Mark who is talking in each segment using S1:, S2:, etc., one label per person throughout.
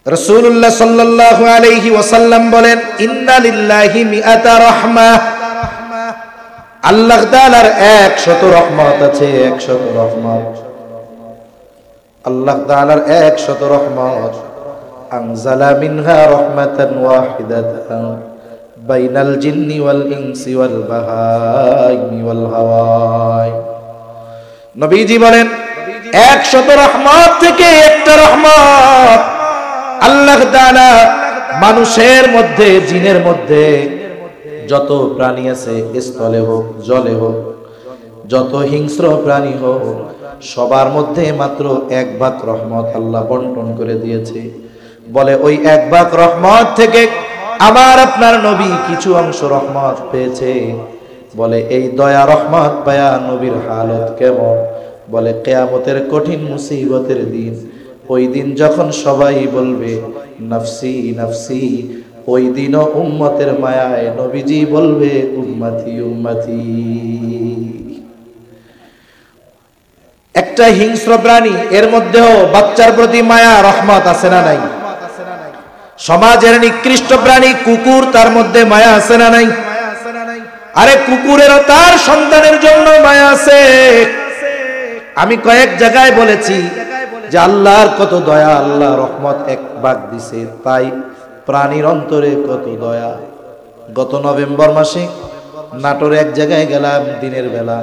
S1: রাসূলুল্লাহ সাল্লাল্লাহু আলাইহি ওয়াসাল্লাম বলেন, ইন্না লিল্লাহি মিআতা রাহমাহ, আল্লাহ তাআলার 100 রহমত আছে, 100 রহমত। আল্লাহ তাআলার 100 রহমত। আনজালা মিনহা রাহমাতান ওয়াহিদাতান বাইনাল জিন্নি ওয়াল ইনসি ওয়াল বাহাইমি ওয়াল হাওয়াই। নবীজি বলেন 100 রহমত থেকে একটা রহমত আল্লাহ তাআলা মানুষের মধ্যে, জিনের মধ্যে যত প্রাণী আছে, স্থলে হোক জলে হোক, যত হিংস্র প্রাণী হোক, সবার মধ্যে মাত্র 1 ভাগ রহমত আল্লাহ বন্টন করে দিয়েছে। বলে ওই 1 ভাগ রহমত থেকে আমার আপনার নবী কিছু অংশ রহমত পেয়েছে। বলে এই দয়া রহমত পায়া নবীর হালত কেমন? বলে কিয়ামতের কঠিন মুসিবতের দিন, ওই দিন যখন সবাই বলবে নফসি নফসি, ওই দিনও উম্মতের মায়ায় নবীজি বলবে উম্মতি উম্মতি। একটা হিংস্র প্রাণী, এর মধ্যেও বাচ্চার প্রতি মায়া রহমত আছে না নাই? সমাজের নিকৃষ্ট প্রাণী কুকুর, তার মধ্যে মায়া আছে না নাই? আরে কুকুরেরও তার সন্তানের জন্য মায়া আছে। আমি কয়েক জায়গায় বলেছি যে আল্লাহর কত দয়া, আল্লাহ রহমত 1 ভাগ দিছে, তাই প্রাণীর অন্তরে কত দয়া। গত নভেম্বর মাসে নাটোরে এক জায়গায় গেলাম দিনের বেলা,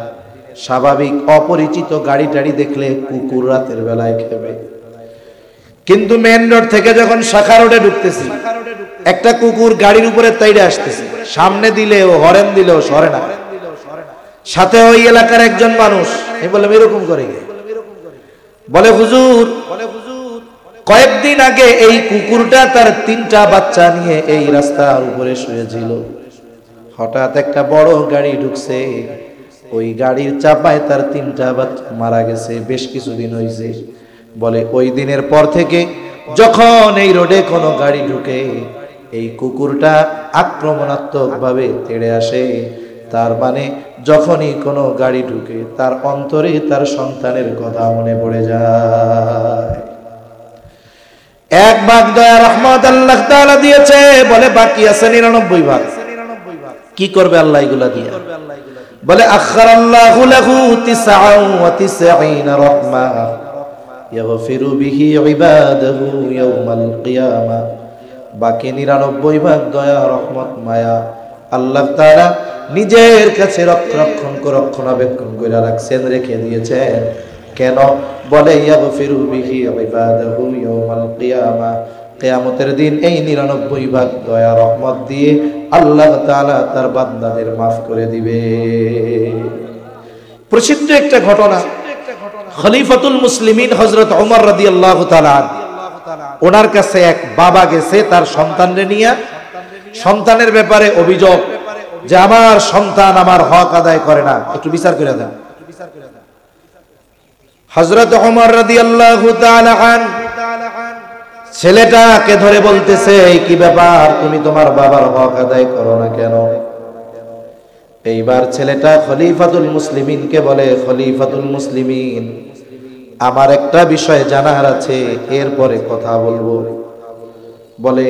S1: স্বাভাবিক অপরিচিত গাড়ি টাড়ি দেখলে কুকুর রাতের বেলায় খেবে, কিন্তু মেন রোড থেকে যখন শাখা রোডে ঢুকতেছি, একটা কুকুর গাড়ির উপরে তাইড়ে আসতেছে, সামনে দিলেও হরেন দিলেও সরে না। সাথে ওই এলাকার একজন মানুষ, আমি বললাম এরকম করে? বলে হুজুর, কয়েকদিন আগে এই কুকুরটা তার 3টা বাচ্চা নিয়ে এই রাস্তার উপরে শুয়েছিল। হঠাৎ একটা বড় গাড়ি ঢুকছে, ওই গাড়ির চাপায় তার 3টা বাচ্চা মারা গেছে, বেশ কিছুদিন হয়েছে। বলে ওই দিনের পর থেকে যখন এই রোডে কোনো গাড়ি ঢুকে, এই কুকুরটা আক্রমণাত্মক ভাবে তেড়ে আসে। তার মানে যখনই কোনো গাড়ি ঢুকে তার অন্তরে তার সন্তানের কথা মনে পড়ে যায়। 1 ভাগ দয়া রহমত আল্লাহ তাআলা দিয়েছে, বলে বাকি আছে 99 ভাগ। কি করবে আল্লাহ এগুলা দিয়ে? বলে আখারাল্লাহু লাহু 99 রাহমা ইয়াগফিরু বিহি ইবাদাহু ইয়াউমাল কিয়ামা। বাকি 99 ভাগ দয়া রহমত মায়া আল্লাহ তাআলা নিজের কাছে রক্ষণাবেক্ষণ করে রাখছেন, রেখে দিয়েছেন। কেন? বলে ইয়াগফিরু বিহি ইবাদাহু ইয়াউমাল কিয়ামা, কিয়ামতের দিন এই 99 ভাগ দয়া রহমত দিয়ে আল্লাহ তাআলা তার বান্দাদের maaf করে দিবে। প্রসিদ্ধ একটা ঘটনা, খলিফাতুল মুসলিমিন হযরত ওমর রাদিয়াল্লাহু তাআলা, ওনার কাছে এক বাবা গেছে তার সন্তানকে নিয়ে। সন্তানের ব্যাপারে অভিযোগ যে আমার সন্তান আমার হক আদায় করে না, একটু বিচার করে দেন। হযরত ওমর রাদিয়াল্লাহু তাআলা আন ছেলেটাকে ধরে বলতেছে, কি ব্যাপার, তুমি তোমার বাবার হক আদায় করো না কেন? এইবার ছেলেটা খলিফাতুল মুসলিমিনকে বলে, খলিফাতুল মুসলিমিন, আমার একটা বিষয় জানার আছে, এরপরে কথা বলবো। বলে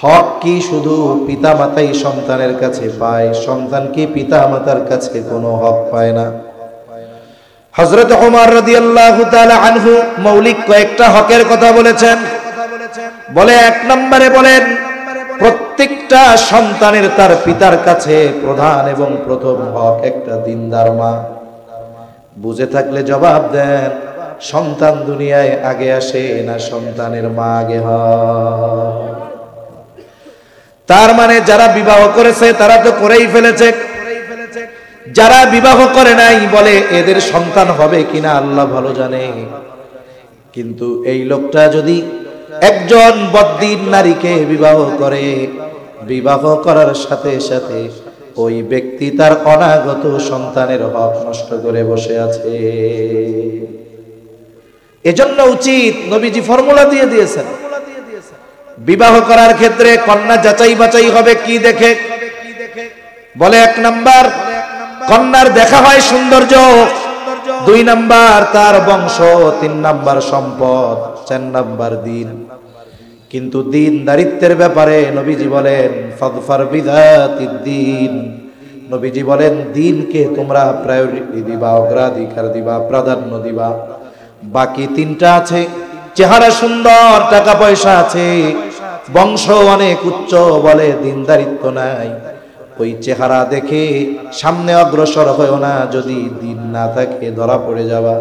S1: হক কি শুধু পিতামাতাই সন্তানের কাছে পায়? সন্তান কি পিতামাতার কাছে কোনো হক পায় না? হযরত ওমর রাদিয়াল্লাহু তাআলা আনহু মৌলিক কয়েকটা হকের কথা বলেছেন। বলে 1 নম্বরে বলেন, প্রত্যেকটা সন্তানের তার পিতার কাছে প্রধান এবং প্রথম হক একটা দিনদার মা। বুঝে থাকলে জবাব দেন, সন্তান দুনিয়ায় আগে আসে না সন্তানের মা আগে হয়? তার মানে যারা বিবাহ করেছে তারা তো করেই ফেলেছে, যারা বিবাহ করে নাই বলে এদের সন্তান হবে কিনা আল্লাহ ভালো জানে। কিন্তু এই লোকটা যদি একজন বদ্দিন নারীকে বিবাহ করে, বিবাহ করার সাথে সাথে ওই ব্যক্তি তার অনাগত সন্তানের হক নষ্ট করে বসে আছে। এজন্য উচিত, নবীজি ফর্মুলা দিয়ে দিয়েছেন, বিবাহ করার ক্ষেত্রে কন্যা যাচাই বাছাই হবে কি দেখে? বলে 1 নাম্বার কন্যার দেখা হয় সৌন্দর্য, 2 নাম্বার তার বংশ, 3 নাম্বার সম্পদ, 4 নাম্বার দিন। কিন্তু দিনদারিত্বের ব্যাপারে নবীজি বলেন ফাযফার বিযাতিদ দ্বীন, নবীজি বলেন দিনকে তোমরা প্রায়োরিটি দিবা, অগ্রাধিকার দিবা, প্রাধান্য দিবা। বাকি তিনটা আছে, চেহারা সুন্দর, টাকা পয়সা আছে, বংশ অনেক উচ্চ, বলে দিনদারিত্ব নাই, ওই চেহারা দেখে সামনে অগ্রসর হয়ো না, যদি দিন না থাকে ধরা পড়ে যাবা।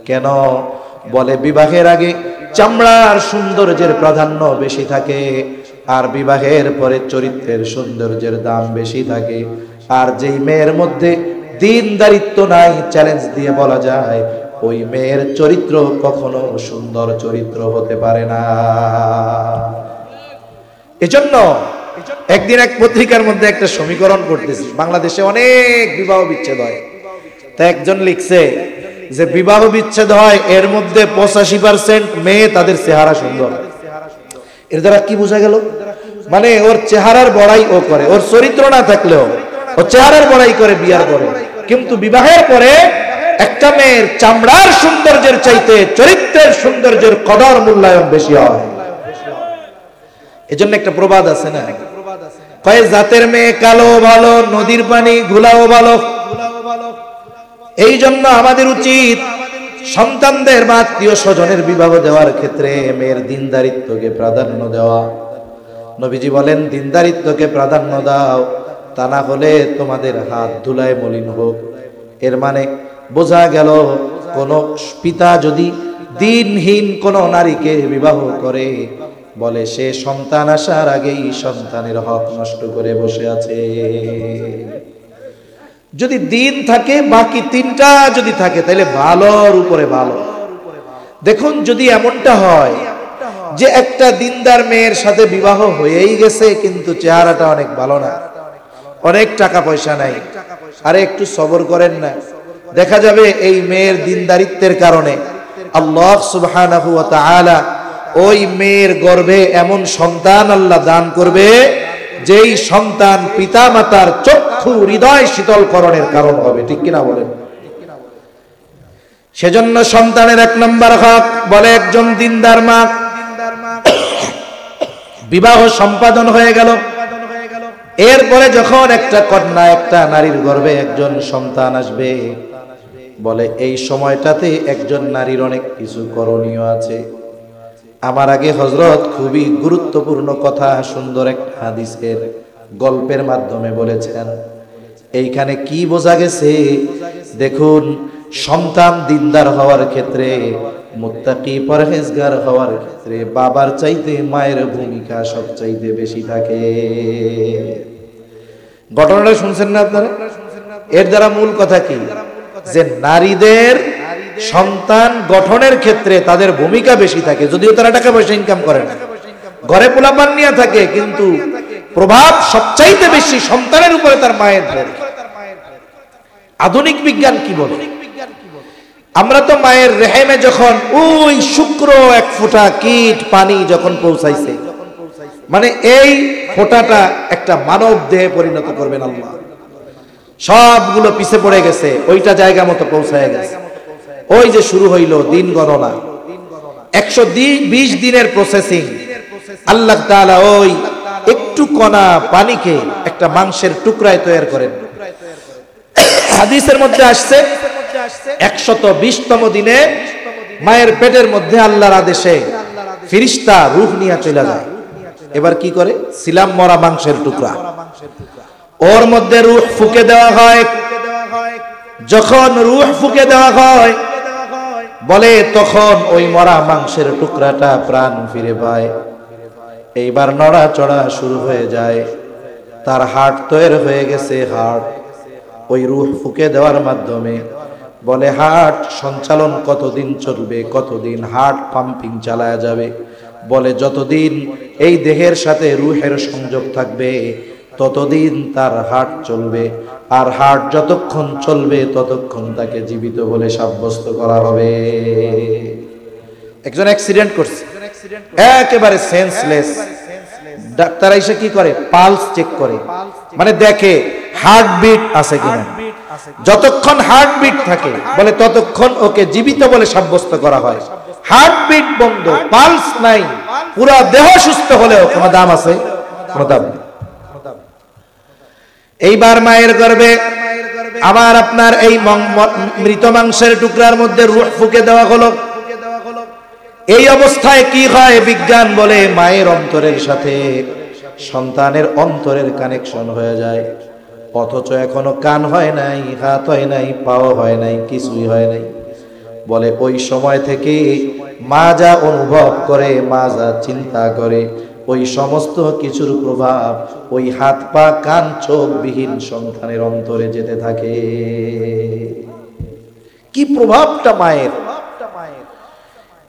S1: কেন? বলে বিবাহের আগে চামড়ার সৌন্দর্যের প্রাধান্য বেশি থাকে, আর বিবাহের পরে চরিত্রের সৌন্দর্যের দাম বেশি থাকে। আর যেই মেয়ের মধ্যে দিনদারিত্ব নাই, চ্যালেঞ্জ দিয়ে বলা যায় ওই মেয়ের চরিত্র কখনো সুন্দর চরিত্র হতে পারে না। এজন্য একদিন এক পত্রিকার মধ্যে একটা সমীকরণ করতেছি, বাংলাদেশে অনেক বিবাহ বিচ্ছেদ হয়, তা একজন লিখছে যে বিবাহ বিচ্ছেদ হয় এর মধ্যে 85% মেয়ে তাদের চেহারা সুন্দর। এর দ্বারা কি বোঝা গেল? মানে ওর চেহারার বড়াই ও করে, ওর চরিত্র না থাকলেও ও চেহারার বড়াই করে বিয়ার পরে, কিন্তু বিবাহের পরে একটা মেয়ের চামড়ার সৌন্দর্যের চাইতে চরিত্রের সৌন্দর্যের কদর মূল্যায়ন বেশি হয়। এজন্য একটা প্রবাদ আছে না, কয় জাতের মেয়ে কালো ভালো, নদীর পানি ঘোলাও ভালো। এই জন্য আমাদের উচিত সন্তানদের বা আত্মীয় স্বজনের বিবাহ দেওয়ার ক্ষেত্রে মেয়ের দিনদারিত্বকে প্রাধান্য দেওয়া। নবীজি বলেন দিনদারিত্বকে প্রাধান্য দাও, তা না হলে তোমাদের হাত ধুলায় মলিন হোক। এর মানে বোঝা গেল কোন পিতা যদি দিনহীন কোন নারীকে বিবাহ করে, বলে সে সন্তান আসার আগেই সন্তানের হক নষ্ট করে বসে আছে। যদি দিন থাকে, বাকি তিনটা যদি থাকে, তাহলে ভালোর উপরে ভালো। দেখুন যদি এমনটা হয় যে একটা দিনদার মেয়ের সাথে বিবাহ হয়েই গেছে, কিন্তু চেহারাটা অনেক ভালো না, অনেক টাকা পয়সা নাই, আরে একটু সবর করেন না, দেখা যাবে এই মেয়ের দিনদারিত্বের কারণে আল্লাহ সুবহানাহু ওয়া তাআলা ওই মেয়ের গর্ভে এমন সন্তান আল্লাহ দান করবে, যেই সন্তান পিতা মাতার চক্ষু হৃদয় শীতলকরণের কারণ হবে। ঠিক কিনা বলেন? সেজন্য সন্তানের 1 নম্বর হক, বলে একজন দিনদার মা বিবাহ সম্পাদন হয়ে গেল, এরপরে যখন একটা কন্যা, একটা নারীর গর্ভে একজন সন্তান আসবে, বলে এই সময়টাতে একজন নারীর অনেক কিছু করণীয় আছে। আমার আগে হযরত খুবই গুরুত্বপূর্ণ কথা সুন্দর একটা হাদিসের গল্পের মাধ্যমে বলেছেন। এইখানে কি বোঝা গেছে দেখুন, সন্তান দিনদার হওয়ার ক্ষেত্রে, মুত্তাকি পরহেজগার হওয়ার ক্ষেত্রে বাবার চাইতে মায়ের ভূমিকা সবচাইতে বেশি থাকে। ঘটনাটা শুনছেন না আপনারা? এর দ্বারা মূল কথা কি, যে নারীদের সন্তান গঠনের ক্ষেত্রে তাদের ভূমিকা বেশি থাকে, যদিও তারা টাকা পয়সা ইনকাম করে না, ঘরে পোলাপান নিয়ে থাকে, কিন্তু প্রভাব সবচাইতে বেশি সন্তানের উপরে তার মায়ের পড়ে। আধুনিক বিজ্ঞান কি বলে? আমরা তো মায়ের রেহেমে যখন ওই শুক্র 1 ফোঁটা কীট পানি যখন পৌঁছাইছে, মানে এই ফোঁটাটা একটা মানব দেহে পরিণত করবেন আল্লাহ, সবগুলো পিছে পড়ে গেছে, ওইটা জায়গা মতো পৌঁছায় গেছে। ওই যে শুরু হইল দিন গণনা, 120 দিনের প্রসেসিং। আল্লাহ তাআলা ওই একটু কণা পানিকে একটা মাংসের টুকরায় তৈরি করেন। হাদিসের মধ্যে আসছে 120তম দিনে মায়ের পেটের মধ্যে আল্লাহর আদেশে ফেরেশতা রূহ নিয়ে চলে যায়। এবার কি করে? সিলাম মরা মাংসের টুকরা, ওর মধ্যে রূহ ফুঁকে দেওয়া হয়। যখন রূহ ফুঁকে দেওয়া হয়, বলে তখন ওই মরা মাংসের টুকরাটা প্রাণ ফিরে পায়। এইবার নড়াচড়া শুরু হয়ে যায়, তার হার্ট তৈরি হয়ে গেছে। হার্ট ওই রূহ ফুঁকে দেওয়ার মাধ্যমে, বলে হার্ট সঞ্চালন কতদিন চলবে, কতদিন হার্ট পাম্পিং চালায়া যাবে? বলে যতদিন এই দেহের সাথে রূহের সংযোগ থাকবে ততদিন তার হার্ট চলবে, আর হার্ট যতক্ষণ চলবে ততক্ষণ তাকে জীবিত বলে সাব্যস্ত করা হবে। একজন অ্যাক্সিডেন্ট করছে, একেবারে সেন্সলেস, ডাক্তার এসে কি করে? পালস চেক করে, মানে দেখে হার্টবিট আছে কিনা। যতক্ষণ হার্টবিট থাকে বলে ততক্ষণ ওকে জীবিত বলে সাব্যস্ত করা হয়। হার্টবিট বন্ধ, পালস নাই, পুরো দেহ সুস্থ হলেও কোনো দাম আছে? কোনো দাম নেই। এইবার মায়ের গর্ভে আবার আপনার এই মৃত মাংসের টুকরার মধ্যে রূহ ফুঁকে দেওয়া হলো। এই অবস্থায় কি হয়? বিজ্ঞান বলে মায়ের অন্তরের সাথে সন্তানের অন্তরের কানেকশন হয়ে যায়, অথচ এখনো কান হয় নাই, হাত হয় নাই, পাও হয় নাই, কিছুই হয় নাই। বলে ওই সময় থেকে মা যা অনুভব করে, মা যা চিন্তা করে, ওই সমস্ত কিছুর প্রভাব ওই হাত পা কান চোখ বিহীন সন্তানের অন্তরে যেতে থাকে। কি প্রভাবটা মায়ের!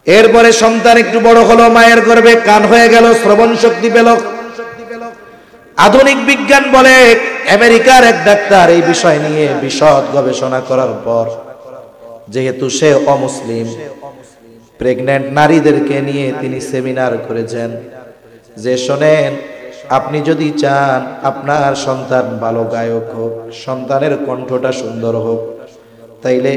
S1: এরপরে সন্তান একটু বড় হলো, মায়ের গর্ভে কান হয়ে গেল, শ্রবণ শক্তি পেল। আধুনিক বিজ্ঞান বলে, আমেরিকার এক ডাক্তার এই বিষয় নিয়ে বিশদ গবেষণা করার পর, যেহেতু সে অমুসলিম, প্রেগন্যান্ট নারীদেরকে নিয়ে তিনি সেমিনার করেছেন যে শোনেন, আপনি যদি চান আপনার সন্তান ভালো গায়ক হোক, সন্তানের কণ্ঠটা সুন্দর হোক, তাইলে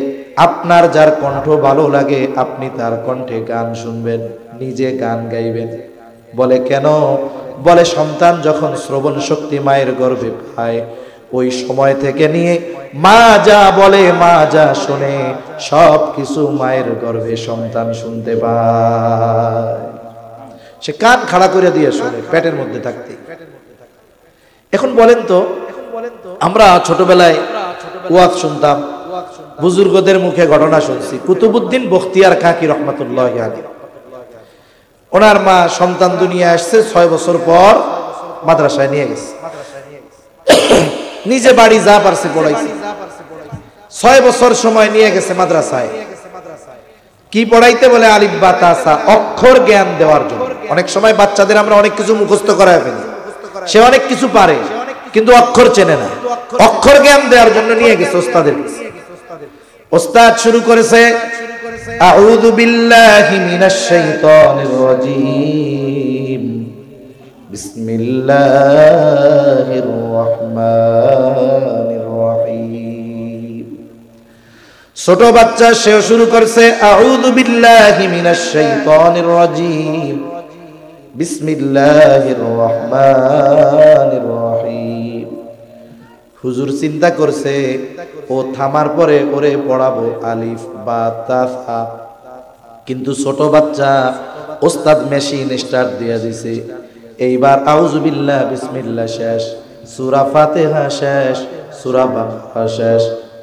S1: আপনার যার কণ্ঠ ভালো লাগে আপনি তার কণ্ঠে গান শুনবেন, নিজে গান গাইবেন। বলে কেন? বলে সন্তান যখন শ্রবণ শক্তি মায়ের গর্ভে পায়, ওই সময় থেকে নিয়ে মা যা বলে, মা যা শোনে, সব কিছু মায়ের গর্ভে সন্তান শুনতে পায়। সে কান খাড়া করে দিয়ে শোনে পেটের মধ্যে থাকতে। এখন বলেন তো, আমরা ছোটবেলায় ওয়াজ শুনতাম, বুজুর্গদের মুখে ঘটনা শুনছি। কুতুবউদ্দিন বখতিয়ার কাকি রহমাতুল্লাহি আলাইহি, ওনার মা সন্তান দুনিয়া আসছে 6 বছর পর মাদ্রাসায় নিয়ে গেছে, নিজে বাড়ি যা পারছে পড়াইছে। 6 বছর সময় নিয়ে গেছে মাদ্রাসায়। কি পড়াইতে? বলে আলিফ বা তা সা, অক্ষর জ্ঞান দেওয়ার জন্য। অনেক সময় বাচ্চাদের আমরা অনেক কিছু মুখস্থ করায় ফেলি, সে অনেক কিছু পারে কিন্তু অক্ষর চেনে না, অক্ষর জ্ঞান দেওয়ার জন্য নিয়ে গেছে ওস্তাদের কাছে। ওস্তাদ শুরু করেছে, আউযু বিল্লাহি মিনাশ শাইতানির রাজীম, বিসমিল্লাহির রহমানির রহিম। ছোট বাচ্চা সেও শুরু করছে, আউযু বিল্লাহি মিনাশ শাইতানির রাজীম, বিসমিল্লাহির রহমানির রহিম। হুজুর চিন্তা করছে ও থামার পরে ওরে পড়াবো আলিফ বা তা সা, কিন্তু ছোট বাচ্চা, ওস্তাদ মেশিন স্টার্ট দিয়ে দিছে। এইবার আউযু বিল্লাহ বিসমিল্লাহ শেষ, সূরা ফাতিহা শেষ, সূরা বাকারা শেষ,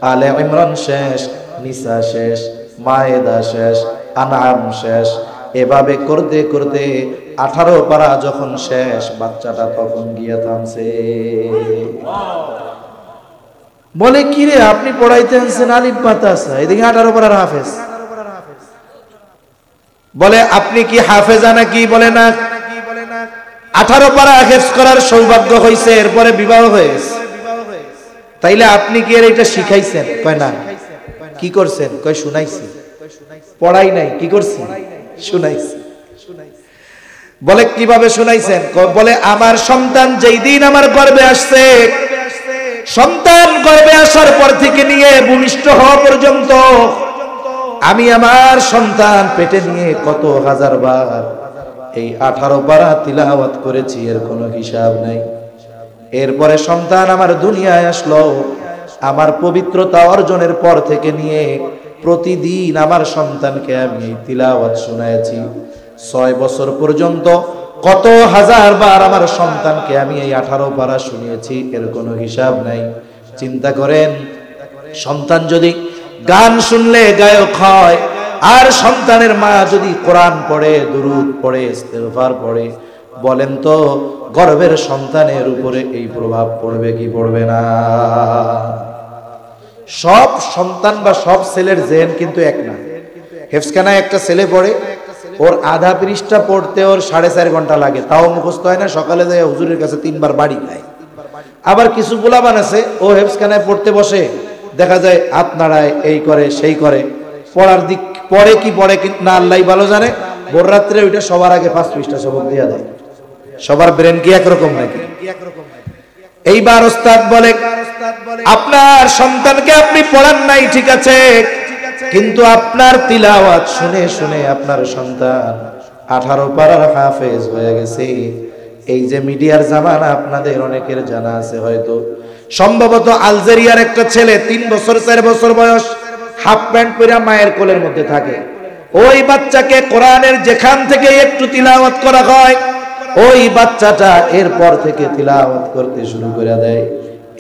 S1: আলে ইমরান শেষ, নিসা শেষ, মায়েদা শেষ, আনআম শেষ। এভাবে করতে করতে 18 পারা যখন শেষ, বাচ্চাটা তখন গিয়ে থামছে। বলে কি রে, আপনি পড়াইতে আনছেন আলিফ বা তা সা, এদিকে 18 পারার হাফেজ। বলে আপনি কি হাফেজা নাকি? বলে না। 18 পারা হাফেজ করার সৌভাগ্য হয়েছে, এরপরে বিবাহ হয়ে গেছে, তাইলে আপনি কি এর এটা শিখাইছেন? কয় না। কি করছেন? কয় শুনাইছি। পড়াই নাই, কি করছি? শুনাইছি। বলে কিভাবে শুনাইছেন? বলে আমার সন্তান যেই দিন আমার গর্ভে আসছে, সন্তান গর্ভে আসার পর থেকে নিয়ে ভূমিষ্ঠ হওয়া পর্যন্ত আমি আমার সন্তান পেটে নিয়ে কত হাজার বার এই 18 পারা তিলাওয়াত করেছি, এর কোনো হিসাব নাই। এরপরে সন্তান আমার দুনিয়ায় আসলো, আমার পবিত্রতা অর্জনের পর থেকে নিয়ে প্রতিদিন আমার সন্তানকে আমি তিলাওয়াত শোনাইছি। 6 বছর পর্যন্ত কত হাজার বার আমার সন্তানকে আমি এই 18 পারা শুনিয়েছি, এর কোনো হিসাব নাই। চিন্তা করেন, সন্তান যদি গান শুনলে গায়ক হয়, আর সন্তানের মা যদি কোরআন পড়ে, দুরূদ পড়ে, ইস্তেগফার পড়ে, বলেন তো গর্ভের সন্তানের উপরে এই প্রভাব পড়বে কি পড়বে না? সব সন্তান বা সব ছেলের জেন কিন্তু এক না। হেফজখানায় একটা ছেলে পড়ে, ওর আধা পৃষ্ঠা পড়তে ওর 4.5 ঘন্টা লাগে, তাও মুখস্থ হয় না। সকালে যায় হুজুরের কাছে 3 বার বাড়ি খায়। আবার কিছু পোলাপান আছে, ও হেফজখানায় পড়তে বসে, দেখা যায় হাত নাড়ায়, এই করে সেই করে, পড়ার দিক পড়ে কি পড়ে না আল্লাহ ভালো জানে। ভোর রাত্রে ওইটা সবার আগে 5 পৃষ্ঠা সবক দিয়া দেয়। সবার ব্রেন কি একরকম নাকি? এইবার ওস্তাদ বলে, আপনার সন্তানকে আপনি পড়ান নাই, ঠিক আছে, কিন্তু আপনার তিলাওয়াত শুনে শুনে আপনার সন্তান 18 পারার হাফেজ হয়ে গেছে। এই যে মিডিয়ার জামানা আপনাদের অনেকের জানা আছে হয়তো, সম্ভবত আলজেরিয়ার একটা ছেলে 3 বছর 4 বছর বয়স, হাফ প্যান্ট পরে মায়ের কোলের মধ্যে থাকে। ওই বাচ্চাকে কোরআনের যেখান থেকে একটু তিলাওয়াত করা হয়, ওই বাচ্চাটা এরপর থেকে তিলাওয়াত করতে শুরু করে দেয়।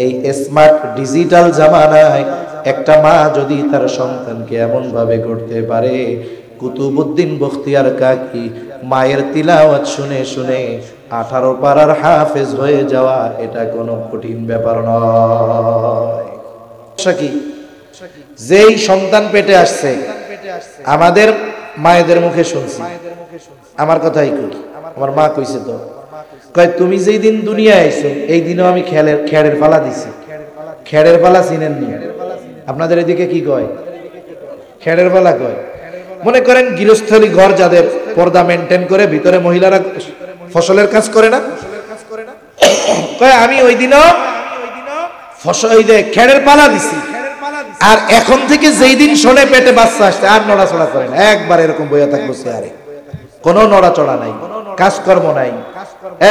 S1: এই স্মার্ট ডিজিটাল জামানায় একটা মা যদি তার সন্তানকে এমন ভাবে করতে পারে, কুতুবউদ্দিন বখতিয়ার কাকি মায়ের তিলাওয়াত শুনে শুনে 18 পারার হাফেজ হয়ে যাওয়া এটা কোনো কঠিন ব্যাপার নয়। যেই সন্তান পেটে আসছে আমাদের মায়েদের মুখে শুনছি, আমার কথাই কই, আমার মা কইছে তো, কয় তুমি যেই দিন দুনিয়ায় আইছো এই দিনও আমি খেড়ের পালা দিছি। খেড়ের পালা চিনেন নি? আপনাদের এদিকে কি কয়? খেড়ের পালা কয়। মনে করেন গৃহস্থলী ঘর যাদের পর্দা মেনটেন করে, ভিতরে মহিলারা ফসলের কাজ করে না, কয় আমি ওই দিনও খেড়ের পালা দিছি। আর এখন থেকে যেই দিন শোনে পেটে বাচ্চা আসছে আর নড়াচড়া করে না, একবার এরকম বইয়া থাকবো চেয়ারে, কোনো নড়াচড়া নাই, কাজকর্ম নাই,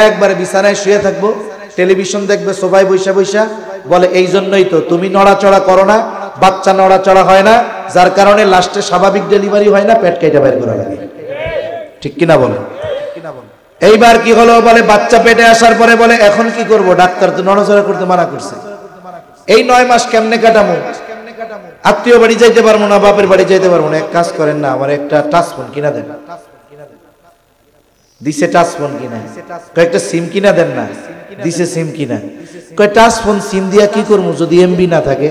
S1: একবারে বিছানায় শুয়ে থাকবো, টেলিভিশন দেখবে সবাই বৈশা বৈশা। বলে এই জন্যই তো তুমি নড়াচড়া করো না, বাচ্চা নড়াচড়া হয় না, যার কারণে লাস্টে স্বাভাবিক ডেলিভারি হয় না, পেট কেটে বের করা লাগে। ঠিক কিনা বলে? এইবার কি হলো, বলে বাচ্চা পেটে আসার পরে বলে এখন কি করব, ডাক্তার তো নড়াচড়া করতে মানা করছে, এই 9 মাস কেমনে কাটামো, আত্মীয় বাড়ি যাইতে পারবো না, বাপের বাড়ি যাইতে পারবো না, এক কাজ করেন না আমার একটা টাচ ফোন কিনা দেন। দিছে টাচ ফোন কিনা, কয়েকটা সিম কিনা দেন না, দিছে সিম কিনা, কয় টাচ ফোন সিম দিয়া কি করবো যদি এমবি না থাকে।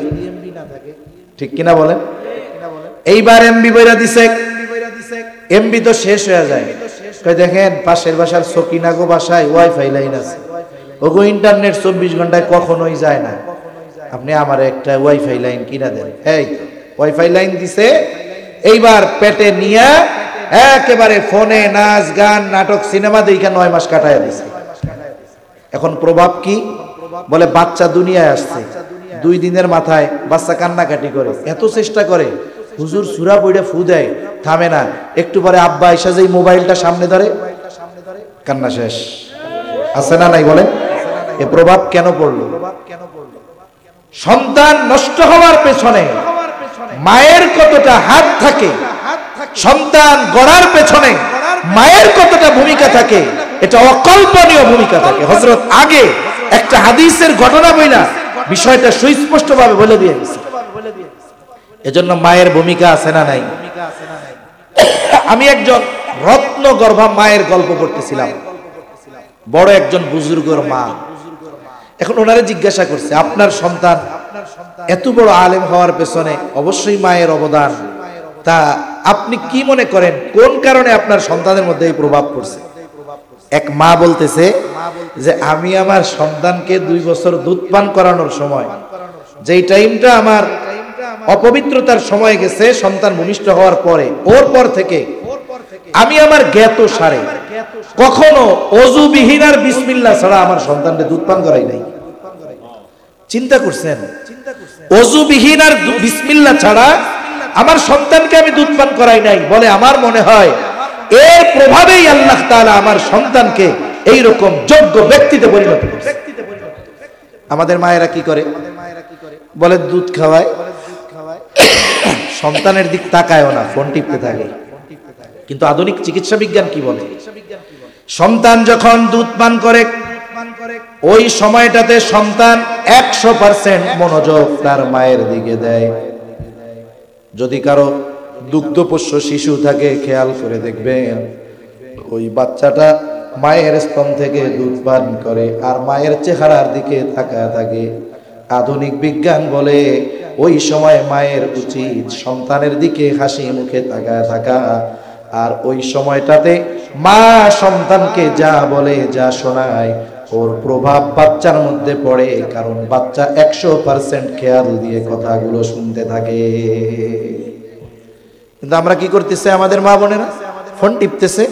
S1: ঠিক কিনা বলেন? এইবার এমবি বইরা দিছে, এমবি তো শেষ হয়ে যায়, কয় দেখেন পাশের বাসার সকিনাগো বাসায় ওয়াইফাই লাইন আছে, ওগো ইন্টারনেট 24 ঘন্টায় কখনোই যায় না, আপনি আমার একটা ওয়াইফাই লাইন কিনা দেন। এই ওয়াইফাই লাইন দিছে, এইবার পেটে নিয়ে একেবারে ফোনে নাচ গান নাটক সিনেমা দেখে 9 মাস কাটায় দিছে। এখন প্রভাব কি? বলে বাচ্চা দুনিয়ায় আসছে, 2 দিনের মাথায় বাচ্চা কান্নাকাটি করে, এত চেষ্টা করে, হুজুর সূরা পড়ে ফু দেয়, থামে না, একটু পরে আব্বা আয়েশা যেই মোবাইলটা সামনে ধরে কান্না শেষ। আছে না নাই বলেন? এ প্রভাব কেন পড়লো? সন্তান নষ্ট হওয়ার পেছনে মায়ের কতটা হাত থাকে, সন্তান গড়ার পেছনে মায়ের কতটা ভূমিকা থাকে, এটা অকল্পনীয় ভূমিকা থাকে। হযরত আগে একটা হাদিসের ঘটনা বইলা বিষয়টা সুস্পষ্ট ভাবে বলে দিয়ে গেছে। এজন্য মায়ের ভূমিকা আছে না নাই? আমি একজন রত্ন গর্ভা মায়ের গল্প পড়তেছিলাম, বড় একজন বুজুর্গর মা। এখন ওনারে জিজ্ঞাসা করছে আপনার সন্তান এত বড় আলেম হওয়ার পেছনে অবশ্যই মায়ের অবদান, তা আপনি কি মনে করেন কোন কারণে আপনার সন্তানের মধ্যে এই প্রভাব পড়ছে? এক মা বলতেছে যে আমি আমার সন্তানকে 2 বছর দুধ পান করানোর সময়, যেই টাইমটা আমার অপবিত্রতার সময় গেছে সন্তান ভূমিষ্ঠ হওয়ার পরে, ওর পর থেকে আমি আমার জ্ঞাত সারে কখনো অজুবিহীন আর বিসমিল্লাহ ছাড়া আমার সন্তানকে দুধ পান করাই নাই। চিন্তা করছেন? অজুবিহীন আর বিসমিল্লাহ ছাড়া আমার সন্তানকে আমি দুধ পান করাই নাই। বলে আমার মনে হয় এর প্রভাবেই আল্লাহ তাআলা আমার সন্তানকে এইরকম যোগ্য ব্যক্তিতে পরিণত করেছে। আমাদের মায়েরা কি করে? বলে দুধ খাওয়ায়, সন্তানের দিক তাকায়ও না, ফোন টিপতে থাকে। কিন্তু আধুনিক চিকিৎসা বিজ্ঞান কি বলে? সন্তান যখন দুধ পান করে ওই সময়টাতে সন্তান 100% মনোযোগ তার মায়ের দিকে দেয়। যদি কারো দুগ্ধপোষ্য শিশু থাকে খেয়াল করে দেখবেন ওই বাচ্চাটা মায়ের স্তন থেকে দুধ পান করে আর মায়ের চেহারার দিকে তাকায় থাকে। আধুনিক বিজ্ঞান বলে ওই সময় মায়ের উচিত সন্তানের দিকে হাসি মুখে তাকায় থাকা, আর ওই সময়টাতে মা সন্তানকে যা বলে যা শোনায় ওর প্রভাব বাচ্চার মধ্যে পড়ে, কারণ বাচ্চা 100% খেয়াল দিয়ে কথাগুলো শুনতে থাকে। কিন্তু আমরা কি করতেছে? আমাদের মা বোনেরা ফোন টিপতেছে,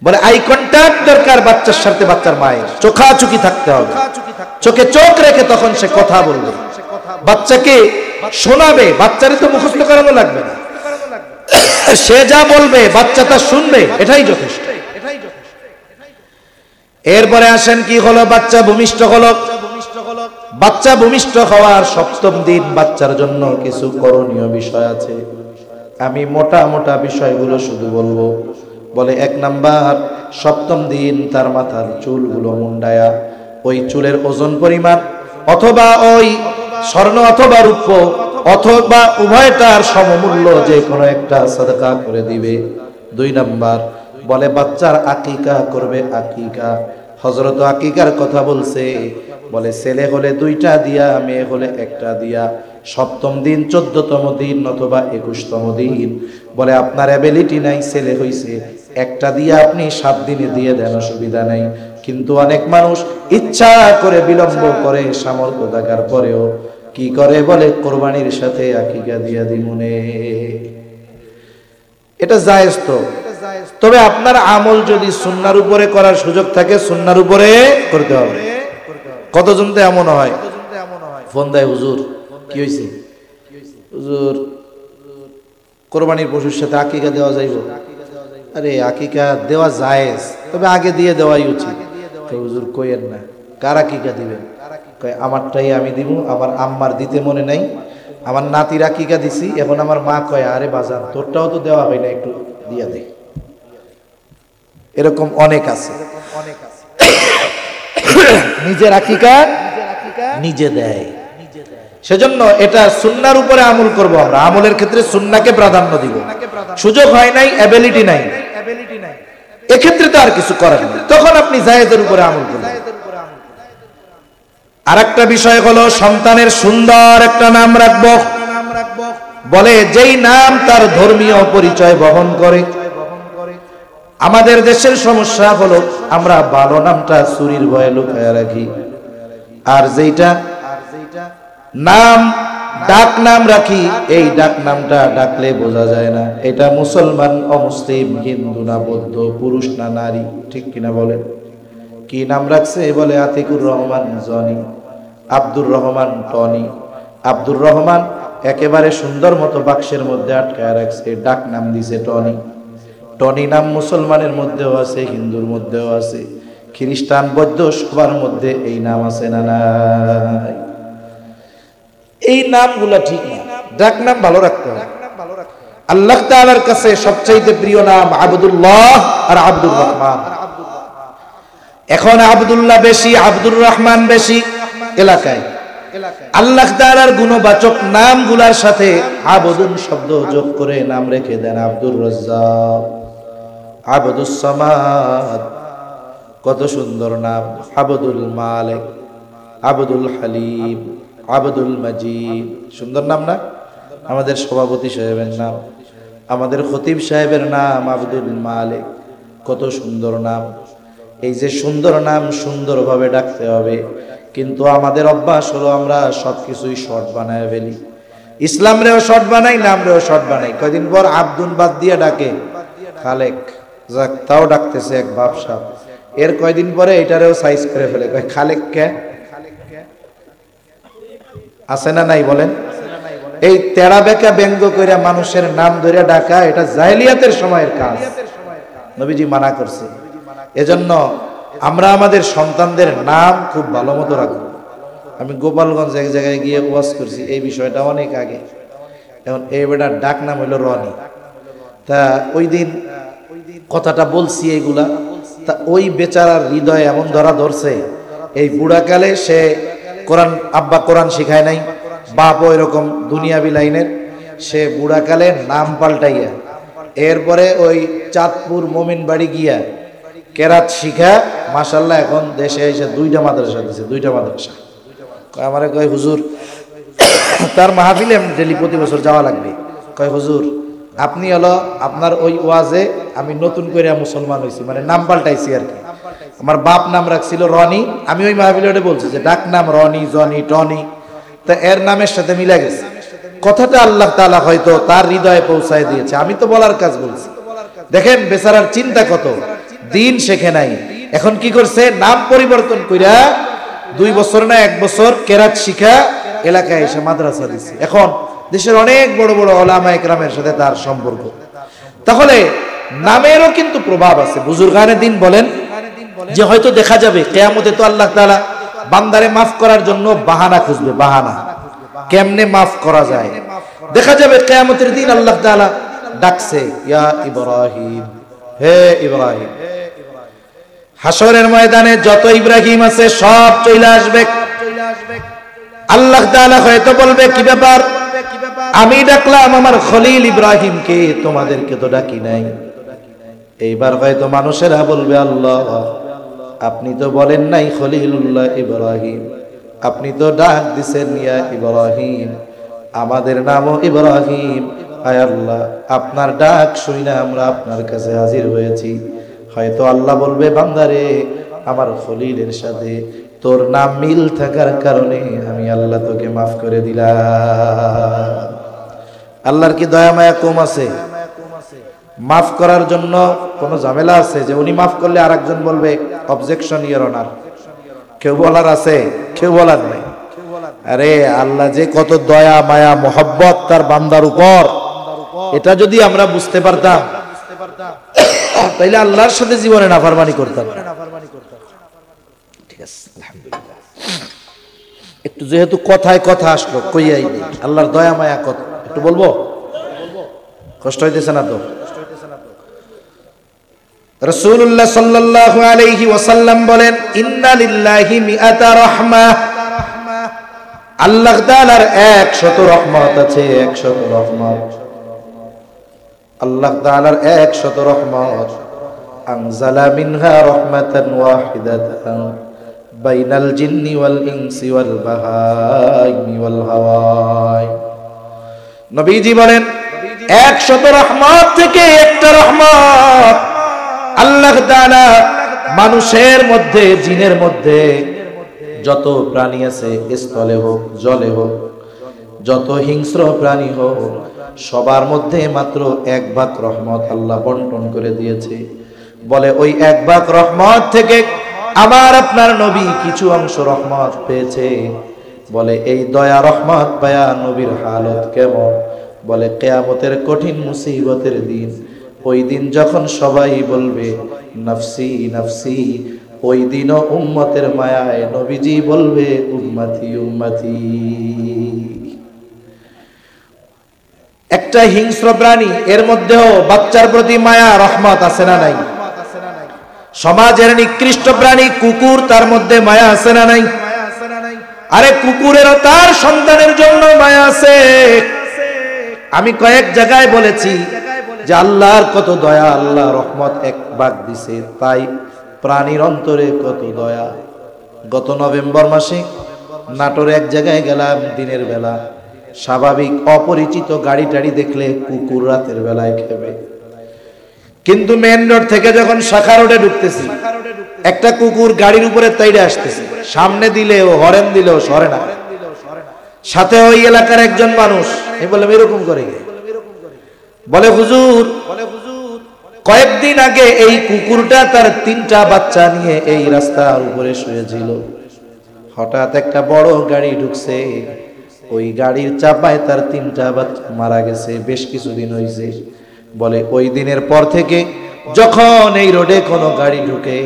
S1: বলে আই কন্টাক্ট দরকার বাচ্চার সাথে, বাচ্চার মায়ের চোখাচোখি থাকতে হবে, চোখে চোখ রেখে তখন সে কথা বলবে। বাচ্চাকে শোনাবে, বাচ্চারে তো মুখস্থ করানো লাগবে না, সে যা বলবে বাচ্চা তা শুনবে, এটাই যথেষ্ট। এরপরে আসেন কি হলো, বাচ্চা ভূমিষ্ঠ হলো। বাচ্চা ভূমিষ্ঠ হওয়ার 7ম দিন বাচ্চার জন্য কিছু করণীয় বিষয় আছে। আমি মোটা মোটা বিষয়গুলো শুধু বলবো। বলে 1 নাম্বার, 7ম দিন তার মাথার চুলগুলো মুন্ডায়া ওই চুলের ওজন পরিমাণ অথবা ওই স্বর্ণ অথবা রূপ্য অথবা উভয়টার সমমূল্য যে কোনো একটা সাদকা করে দিবে। 2 নাম্বার বলে বাচ্চার আকিকা করবে। আকিকা হযরত আকিকার কথা বলছে, বলে ছেলে হলে 2টা দিয়া, মেয়ে হলে 1টা দিয়া। 7ম দিন, 14তম দিন অথবা 21তম দিন। বলে আপনার অ্যাবিলিটি নাই, ছেলে হইছে, 1টা দিয়া আপনি 7 দিনে দিয়ে দেন, অসুবিধা নাই। কিন্তু অনেক মানুষ ইচ্ছা করে বিলম্ব করে, সামর্থ্য থাকার পরেও কি করে, বলে কোরবানির সাথে আকিকা দিয়া দিমুনে। এটা জায়েজ তো, তবে আপনার আমল যদি সুন্নাহর উপরে করার সুযোগ থাকে, সুন্নাহর উপরে করতে হবে। কতজন তো এমন হয়, ফোন দেয়, হুজুর কি হয়েছে, হুজুর কোরবানির পশুর সাথে আকিকা দেওয়া যাইব? আরে আকিকা দেওয়া জায়েজ, তবে আগে দিয়ে দেওয়াই উচিত। হুজুর কইেন না, কার আকিকা দিবেন? কয় আমারটাই আমি দিব, আমার আম্মার দিতে মনে নাই, আমার নাতির আকিকা দিছি, এখন আমার মা কয় আরে বাজান তোরটাও তো দেওয়া হয় না, একটু দিয়া দে। এরকম অনেক আছে, নিজের আকিকা নিজে দেয়। সেজন্য এটা সুন্নাহর উপরে আমল করব আমরা, আমলের ক্ষেত্রে সুন্নাহকে প্রাধান্য দিব। সুযোগ হয় নাই, অ্যাবিলিটি নাই, এক্ষেত্রে তো আর কিছু করার নেই, তখন আপনি জায়েজের উপরে আমল করবেন। আরেকটা বিষয় হলো সন্তানের সুন্দর একটা নাম রাখবো। বলে যেই নাম তার ধর্মীয় পরিচয় বহন করে। আমাদের দেশের সমস্যা হলো আমরা ভালো নামটা চুরির ভয়ে লুকায়া রাখি, আর যেইটা নাম ডাক নাম রাখি, এই ডাক নামটা ডাকলে বোঝা যায় না এটা মুসলমান, অমুসলিম, হিন্দু না বৌদ্ধ, পুরুষ না নারী, ঠিক কিনা বলেন? কি নাম রাখছে? বলে আতিকুর রহমান জনি, আব্দুর রহমান টনি। আব্দুর রহমান একেবারে সুন্দর মতো বাক্সের মধ্যে আটকায় রাখছে, ডাক নাম দিছে টনি। টনি নাম মুসলমানের মধ্যেও আছে, হিন্দুর মধ্যেও আছে, খ্রিস্টান বৌদ্ধ সবার মধ্যে এই নাম আছে না নাই? এই নামগুলা ঠিক না, ডাক নাম ভালো রাখতে হবে। আল্লাহ তাআলার কাছে সবচেয়ে প্রিয় নাম আব্দুল্লাহ আর আব্দুর রহমান। এখন আব্দুল্লাহ বেশি, আব্দুর রহমান বেশি এলাকায়। আল্লাহ তাআলার গুণবাচক নামগুলার সাথে আবদুন শব্দ যোগ করে নাম রেখে দেন আব্দুর রাজ্জাক, আব্দুস সামাদ, কত সুন্দর নাম। আব্দুল মালিক, আব্দুল হালিম, আব্দুল মাজিদ, সুন্দর নাম না? আমাদের সভাপতি সাহেবের নাম, আমাদের খতিব সাহেবের নাম আব্দুল মালিক, কত সুন্দর নাম। এই যে সুন্দর নাম সুন্দরভাবে ডাকতে হবে, কিন্তু আমাদের অভ্যাস হলো আমরা সবকিছুই শর্ট বানায় ফেলি। ইসলাম রেও শর্ট বানাই, নাম রেও শর্ট বানাই। কয়দিন পর আব্দুল বাদ দিয়ে ডাকে খালেক, যাক তাও ডাকতেছে এক বাপসাপ। এর কয়দিন পরে এটারেও সাইজ করে ফেলে, কয় খালেক কে, আছে না নাই বলেন? এই তেড়া বেঁকা ব্যঙ্গ করে মানুষের নাম ধরে ডাকা, এটা জাহেলিয়াতের সময়ের কাজ, নবীজি মানা করছে। এজন্য আমরা আমাদের সন্তানদের নাম খুব ভালো মতো রাখবো। আমি গোপালগঞ্জ এক জায়গায় গিয়ে ওয়াজ করছি এই বিষয়টা অনেক আগে। এখন এই বেটার ডাক নাম হইল রনি। তা ওই দিন কথাটা বলছি এইগুলা, তা ওই বেচারার হৃদয় এমন ধরা ধরছে, এই বুড়াকালে সে কোরআন, আব্বা কোরআন শিখায় নাই, বাপও এরকম দুনিয়াবি লাইনের, সে বুড়াকালে নাম পাল্টাইয়া এরপরে ওই চাঁদপুর মোমিন বাড়ি গিয়া কেরাত শিখা মাশাআল্লাহ এখন দেশে এসে 2টা মাদ্রাসা দিছে, 2টা মাদ্রাসা। আমারে কয় হুজুর, তার মাহফিলে ডেলি প্রতি বছর যাওয়া লাগবে। কয় হুজুর আপনি হলো আপনার ওই ওয়াজে আমি নতুন করে মুসলমান হয়েছি, মানে নাম পাল্টাইছি আর কি। আমার বাপ নাম রাখছিল রনি, আমি ওই মাহফিলে ওটা বলছি যে ডাক নাম রনি, জনি, টনি, তা এর নামের সাথে মিলে গেছে। কথাটা আল্লাহ তাআলা হয়তো তার হৃদয়ে পৌঁছায় দিয়েছে, আমি তো বলার কাজ বলছি। দেখেন বেচারার চিন্তা কত, দিন শেখে নাই, এখন কি করছে নাম পরিবর্তন কইরা 2 বছর না 1 বছর কেরাত শিখা এলাকায় এসে মাদ্রাসা দিচ্ছে। এখন দেশের অনেক বড় বড় ওলামা ইকরামের সাথে তার সম্পর্ক। তাহলে নামেরও কিন্তু প্রভাব আছে। বুজুর্গানে দিন বলেন যে হয়তো দেখা যাবে কিয়ামতে তো আল্লাহ তাআলা বান্দারে মাফ করার জন্য বাহানা খুঁজবে, বাহানা কেমনে মাফ করা যায়। দেখা যাবে কিয়ামতের দিন আল্লাহ তাআলা ডাকছে, ইয়া ইব্রাহিম, হে ইব্রাহিম। হাসরের ময়দানে যত ইব্রাহিম আছে সব চলে আসবে। আল্লাহ তাআলা হয়তো বলবে, কি ব্যাপার, আমি ডাকলাম আমার খলিল ইব্রাহিমকে, তোমাদেরকে তো ডাকি নাই। এইবার হয়তো মানুষেরা বলবে, আল্লাহ আপনি তো বলেন নাই খলিলুল্লাহ ইব্রাহিম, আপনি তো ডাক দিছেন ইয়া ইব্রাহিম, আমাদের নামও ইব্রাহিম। আয় আল্লাহ, আপনার ডাক শুনে আমরা আপনার কাছে হাজির হয়েছি। হয়তো আল্লাহ বলবে, বান্দারে আমার খলিলের সাথে তোর নাম মিল থাকার কারণে আমি আল্লাহ তোকে মাফ করে দিলাম। আল্লাহর কি দয়া মায়া কম আছে? মাফ করার জন্য কোনো ঝামেলা আছে যে উনি মাফ করলে আরেকজন বলবে অবজেকশন ইওর অনার? কেউ বলার আছে? কেউ বলার নাই। আরে আল্লাহ যে কত দয়া মায়া মোহব্বত তার বান্দার উপর, এটা যদি আমরা বুঝতে পারতাম তাইলে আল্লাহর সাথে জীবনে নাফরমানি করতাম। ঠিক আছে, আলহামদুলিল্লাহ। একটু যেহেতু কথায় কথা আসলো, কইয়াই দিই আল্লাহর দয়া মায়া কত, একটু বলবো। কষ্ট হইতেছে না তো? রাসূলুল্লাহ সাল্লাল্লাহু আলাইহি ওয়াসাল্লাম বলেন, ইন্না লিল্লাহি মিআতা রাহমাহ, আল্লাহ তাআলার 100 রহমত আছে, 100 রহমত। আল্লাহ তাআলার 100 রহমত। আনজালা মিনহা রাহমাতান ওয়াহিদাতান বাইনাল জিন্নি ওয়াল ইনসি ওয়াল বাহাইমি ওয়াল হাওয়াই। নবীজি বলেন 100 রহমত থেকে একটা রহমত আল্লাহ তাআলা মানুষের মধ্যে, জিনের মধ্যে যত প্রাণী আছে, স্থলে হোক জলে হোক, যত হিংস্র প্রাণী হোক, সবার মধ্যে মাত্র 1 ভাগ রহমত আল্লাহ বন্টন করে দিয়েছে। বলে ওই 1 ভাগ রহমত থেকে আমার আপনার নবী কিছু অংশ রহমত পেয়েছে। বলে এই দয়া রহমত পায়া নবীর হালত কেমন? বলে কিয়ামতের কঠিন মুসিবতের দিন, ওই দিন যখন সবাই বলবে নফসি নফসি, ওই দিনও উম্মতের মায়ায় নবীজি বলবে উম্মতি উম্মতি। একটা হিংস্র প্রাণী, এর মধ্যেও বাচ্চার প্রতি মায়া রহমত আছে না নাই? সমাজের নিকৃষ্ট প্রাণী কুকুর, তার মধ্যে মায়া আছে না নাই? আরে কুকুরেরও তার সন্তানের জন্য মায়া আছে। আমি কয়েক জায়গায় বলেছি যে আল্লাহর কত দয়া, আল্লাহ রহমত 1 ভাগ দিছে, তাই প্রাণীর অন্তরে কত দয়া। গত নভেম্বর মাসে নাটোরে এক জায়গায় গেলাম দিনের বেলা। স্বাভাবিক অপরিচিত গাড়ি টাড়ি দেখলে কুকুর রাতের বেলায় খেবে, কিন্তু মেন রোড থেকে যখন শাখা রোডে ঢুকতেছি, একটা কুকুর গাড়ির উপরে তাইড়ে আসতেছে, সামনে দিলেও হরেন দিলেও সরে না। সাথে ওই এলাকার একজন মানুষ, আমি বললাম এরকম করে? বলে হুজুর, কয়েকদিন আগে এই কুকুরটা তার 3টা বাচ্চা নিয়ে এই রাস্তার উপরে শুয়েছিল। হঠাৎ একটা বড় গাড়ি ঢুকছে, ওই গাড়ির চাপায় তার 3টা বাচ্চা মারা গেছে, বেশ কিছুদিন হয়েছে। বলে ওই দিনের পর থেকে যখন এই রোডে কোনো গাড়ি ঢুকে,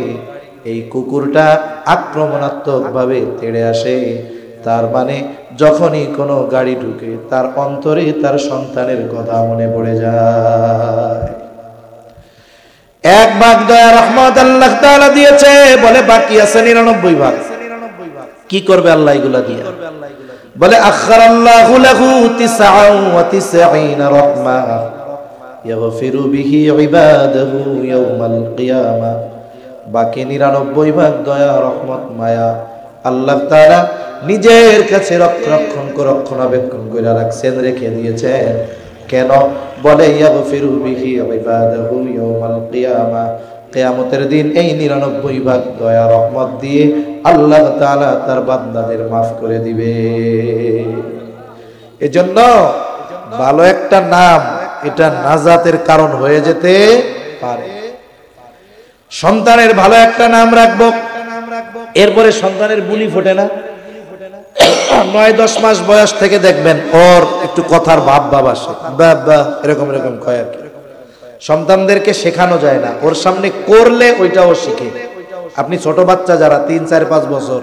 S1: এই কুকুরটা আক্রমণাত্মক ভাবে তেড়ে আসে। তার মানে যখনই কোনো গাড়ি ঢুকে তার অন্তরে তার সন্তানের কথা মনে পড়ে যায়। 1 ভাগ দয়া রহমত আল্লাহ তাআলা দিয়েছে, বলে বাকি আছে 99 ভাগ। কি করবে আল্লাহ এগুলা দিয়ে? বলে আখারাল্লাহু লাহু 99 রাহমাহ ইয়াগফিরু বিহি ইবাদাহু ইয়াউমাল কিয়ামা। বাকি 99 ভাগ দয়া রহমত মায়া আল্লাহ তাআলা নিজের কাছে রক্ষণাবেক্ষণ করে রাখছেন, রেখে দিয়েছেন। কেন? বলে ইয়াগফিরু বিহি ইবাদাহু ইয়াউমাল কিয়ামা, কিয়ামতের দিন এই 99 ভাগ দয়া রহমত দিয়ে আল্লাহ তাআলা তার বান্দাদের মাফ করে দিবে। এজন্য ভালো একটা নাম, এটা নাজাতের কারণ হয়ে যেতে পারে। সন্তানের ভালো একটা নাম রাখবো, এরপরে সন্তানের বুলি ফোটে না, 9-10 মাস বয়স থেকে দেখবেন ওর একটু কথার ভাব আসে, বা এরকম এরকম কয় আর কি। সন্তানদেরকে শেখানো যায় না, ওর সামনে করলে ওইটাও শিখে। আপনি ছোট বাচ্চা যারা 3, 4, 5 বছর,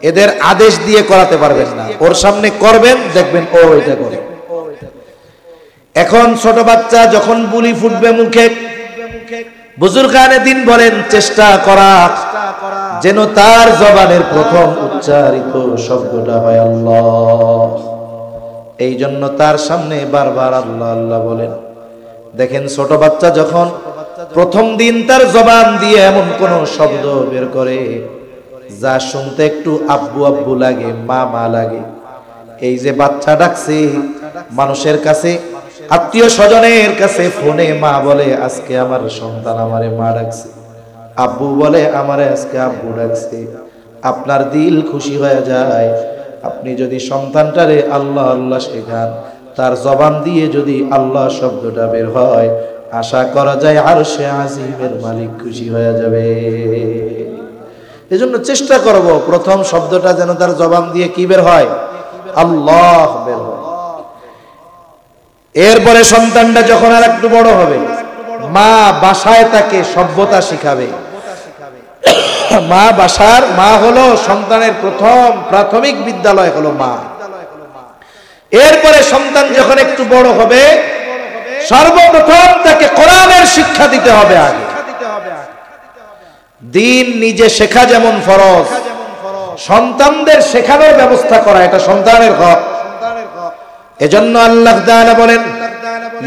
S1: এদের আদেশ দিয়ে করাতে পারবেন না, ওর সামনে করবেন দেখবেন ও ওইটা করে। এখন ছোট বাচ্চা যখন বুলি ফুটবে মুখে, বুজুর্গানে দিন বলেন চেষ্টা করা যেন তার জবানের প্রথম উচ্চারিত শব্দটা হয় আল্লাহ। এই জন্য তার সামনে বারবার আল্লাহ আল্লাহ বলেন। দেখেন ছোট বাচ্চা যখন প্রথম দিন তার জবান দিয়ে এমন কোন শব্দ বের করে যা শুনতে একটু আব্বু আব্বু লাগে, মা মা লাগে, এই যে বাচ্চা ডাকছে, মানুষের কাছে, আত্মীয় স্বজনের কাছে ফোনে মা বলে আজকে আমার সন্তান আমারে মা ডাকছে, আব্বু বলে আমারে আজকে আব্বু ডাকছে, আপনার দিল খুশি হয়ে যায়। আপনি যদি সন্তানটারে আল্লাহ আল্লাহ শেখান, তার জবান দিয়ে যদি আল্লাহ শব্দটা বের হয়, আশা করা যায় আরশে আজিমের মালিক খুশি হয়ে যাবে। এজন্য চেষ্টা করব প্রথম শব্দটা যেন তার জবান দিয়ে কি বের হয়, আল্লাহ বের হয়। এরপরে সন্তানটা যখন আর একটু বড় হবে, মা বাসায় তাকে সভ্যতা শিখাবে। মা হলো সন্তানের প্রথম প্রাথমিক বিদ্যালয় হলো মা। এরপরে সন্তান যখন একটু বড় হবে, সর্বপ্রথম তাকে কোরআনের শিক্ষা দিতে হবে। আগে দিন নিজে শেখা যেমন ফরজ, সন্তানদের শেখানোর ব্যবস্থা করা এটা সন্তানের হক। এজন্য আল্লাহ তাআলা বলেন,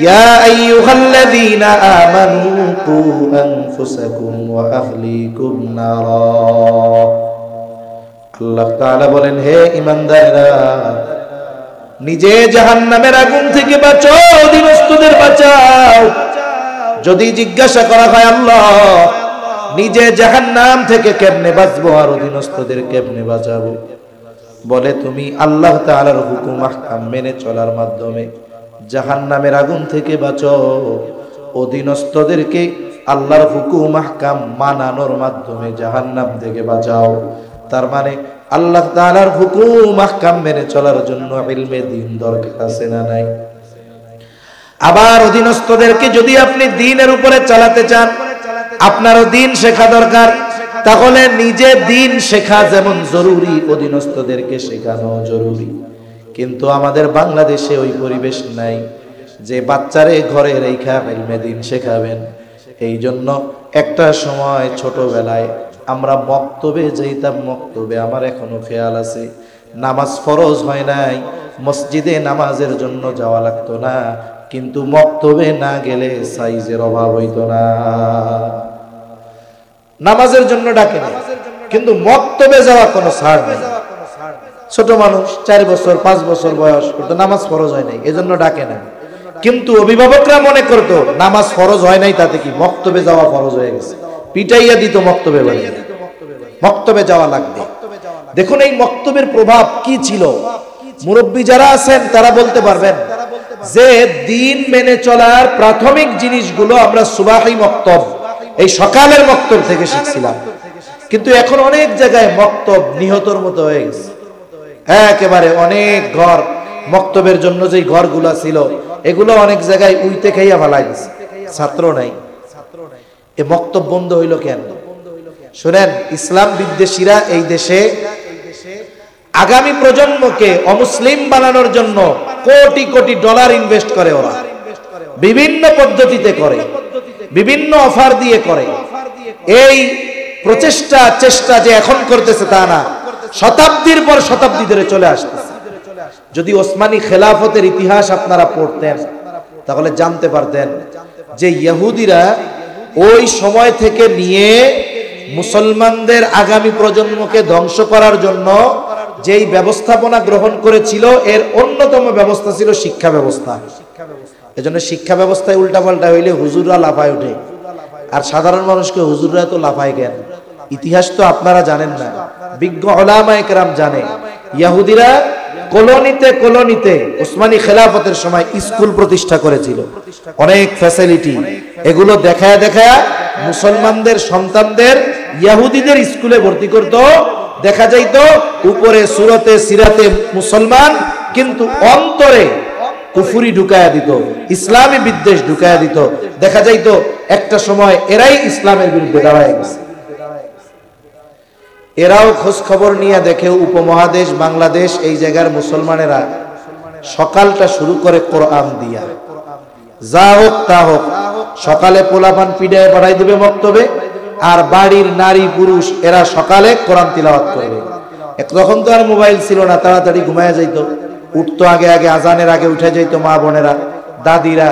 S1: ইয়া আইয়ুহাল্লাযীনা আমানু কু আনফুসাকুম ওয়া আহলিকুম নারা। আল্লাহ তাআলা বলেন, হে ঈমানদাররা, নিজে জাহান্নামের আগুন থেকে বাঁচাও, অধীনস্থদের বাঁচাও। যদি জিজ্ঞাসা করা হয় আল্লাহ নিজে জাহান্নাম থেকে কেমনে বাঁচবো আর অধীনস্থদের কেমনে বাঁচাবো, বলে তুমি আল্লাহ তাআলার হুকুম আহকাম মেনে চলার মাধ্যমে জাহান্নামের আগুন থেকে বাঁচাও, অধীনস্থদেরকে আল্লাহর হুকুম আহকাম মানানোর মাধ্যমে জাহান্নাম থেকে বাঁচাও। তার মানে আল্লাহ তাআলার হুকুম আহকাম মেনে চলার জন্য ইলমে দ্বীন দরকার আছে না নাই? আবার অধীনস্থদেরকে যদি আপনি দ্বীনের উপরে চালাতে চান, আপনারও দ্বীন শেখা দরকার। তাহলে নিজে দ্বীন শেখা যেমন জরুরি, অধীনস্থদেরকে শেখানো জরুরি। কিন্তু আমাদের বাংলাদেশে ওই পরিবেশ নাই যে বাচ্চারে ঘরে রেখা ইলমে দ্বীন শেখাবেন। এই জন্য একটা সময় ছোটবেলায় আমরা মক্তবে যাইতাম। মক্তবে আমার এখনো খেয়াল আছে, নামাজ ফরজ হয় নাই, মসজিদে নামাজের জন্য যাওয়া লাগতো না, কিন্তু মক্তবে না গেলে সাইজের অভাব হইতো না। নামাজের জন্য ডাকে না, কিন্তু মক্তবে যাওয়া কোনো ছাড় নেই। ছোট মানুষ 4 বছর 5 বছর বয়স, কিন্তু নামাজ ফরজ হয় নাই, এজন্য ডাকে না। কিন্তু অভিভাবকরা মনে করতো নামাজ ফরজ হয় নাই, তাতে কি মক্তবে যাওয়া ফরজ হয়ে গেছে, পিটাইয়া দিত মক্তবে বাড়ি, মক্তবে যাওয়া লাগবে। দেখুন এই মক্তবের প্রভাব কি ছিল। মুরব্বী যারা আছেন তারা বলতে পারবেন যে দ্বীন মেনে চলার প্রাথমিক জিনিসগুলো আমরা সুবাহি মক্তব, এই সকালের মক্তব থেকে শিখছিলাম। কিন্তু এখন অনেক জায়গায় মক্তব নিহতর মতো হয়ে গেছে। একেবারে অনেক ঘর মক্তবের জন্য যেই ঘরগুলো ছিল, এগুলো অনেক জায়গায় উইতে খাইয়া ফেলাই দিছে, ছাত্র নাই। এ মক্তব বন্ধ হইল কেন? শুনেন, ইসলাম বিদ্বেষীরা এই দেশে আগামী প্রজন্মকে অমুসলিম বানানোর জন্য কোটি কোটি ডলার ইনভেস্ট করে। ওরা বিভিন্ন পদ্ধতিতে করে, বিভিন্ন অফার দিয়ে করে। এই চেষ্টা যে এখন করতেছে তা না, শতাব্দীর পর শতাব্দী ধরে চলে আসতেছে। যদি ওসমানী খেলাফতের ইতিহাস আপনারা পড়তেন তাহলে জানতে পারতেন যে ইহুদিরা ওই সময় থেকে নিয়ে মুসলমানদের আগামী প্রজন্মকে ধ্বংস করার জন্য যেই ব্যবস্থাপনা গ্রহণ করেছিল, এর অন্যতম ব্যবস্থা ছিল শিক্ষা ব্যবস্থা। এজন্য শিক্ষা ব্যবস্থায় উল্টাপাল্টা হইলে হুজুররা লাফায় ওঠে, আর সাধারণ মানুষকে হুজুররা তো লাফায় কেন? ইতিহাস তো আপনারা জানেন না, বিজ্ঞ উলামায়ে কেরাম জানে। ইহুদিরা কলোনিতে ওসমানী খেলাফতের সময় স্কুল প্রতিষ্ঠা করেছিল, অনেক ফ্যাসিলিটি। এগুলো দেখায় মুসলমানদের সন্তানদের ইহুদিদের স্কুলে ভর্তি করত, দেখা যাইতো উপরে সুরতে সিরাতে মুসলমান, কিন্তু অন্তরে কুফরি ঢুকায়া দিত, ইসলামী বিদ্বেষ ঢুকায়া দিত। দেখা যাইতো একটা সময় এরাই ইসলামের বিরুদ্ধে দাঁড়ায় গেছে। এরাও খোঁজ খবর নিয়ে দেখে উপমহাদেশ বাংলাদেশ এই জায়গার মুসলমানেরা সকালটা শুরু করে কোরআন দিয়া, যা হোক তা হোক, সকালে পোলাপান পিড়ায় পাঠাই দেবে মক্তবে, আর বাড়ির নারী পুরুষ এরা সকালে কোরআন তিলাওয়াত করবে। তখন তো আর মোবাইল ছিল না, তাড়াতাড়ি ঘুমায় যাইতো, উঠতো আগে আগে, আজানের আগে উঠে যাইতো মা বোনেরা দাদিরা,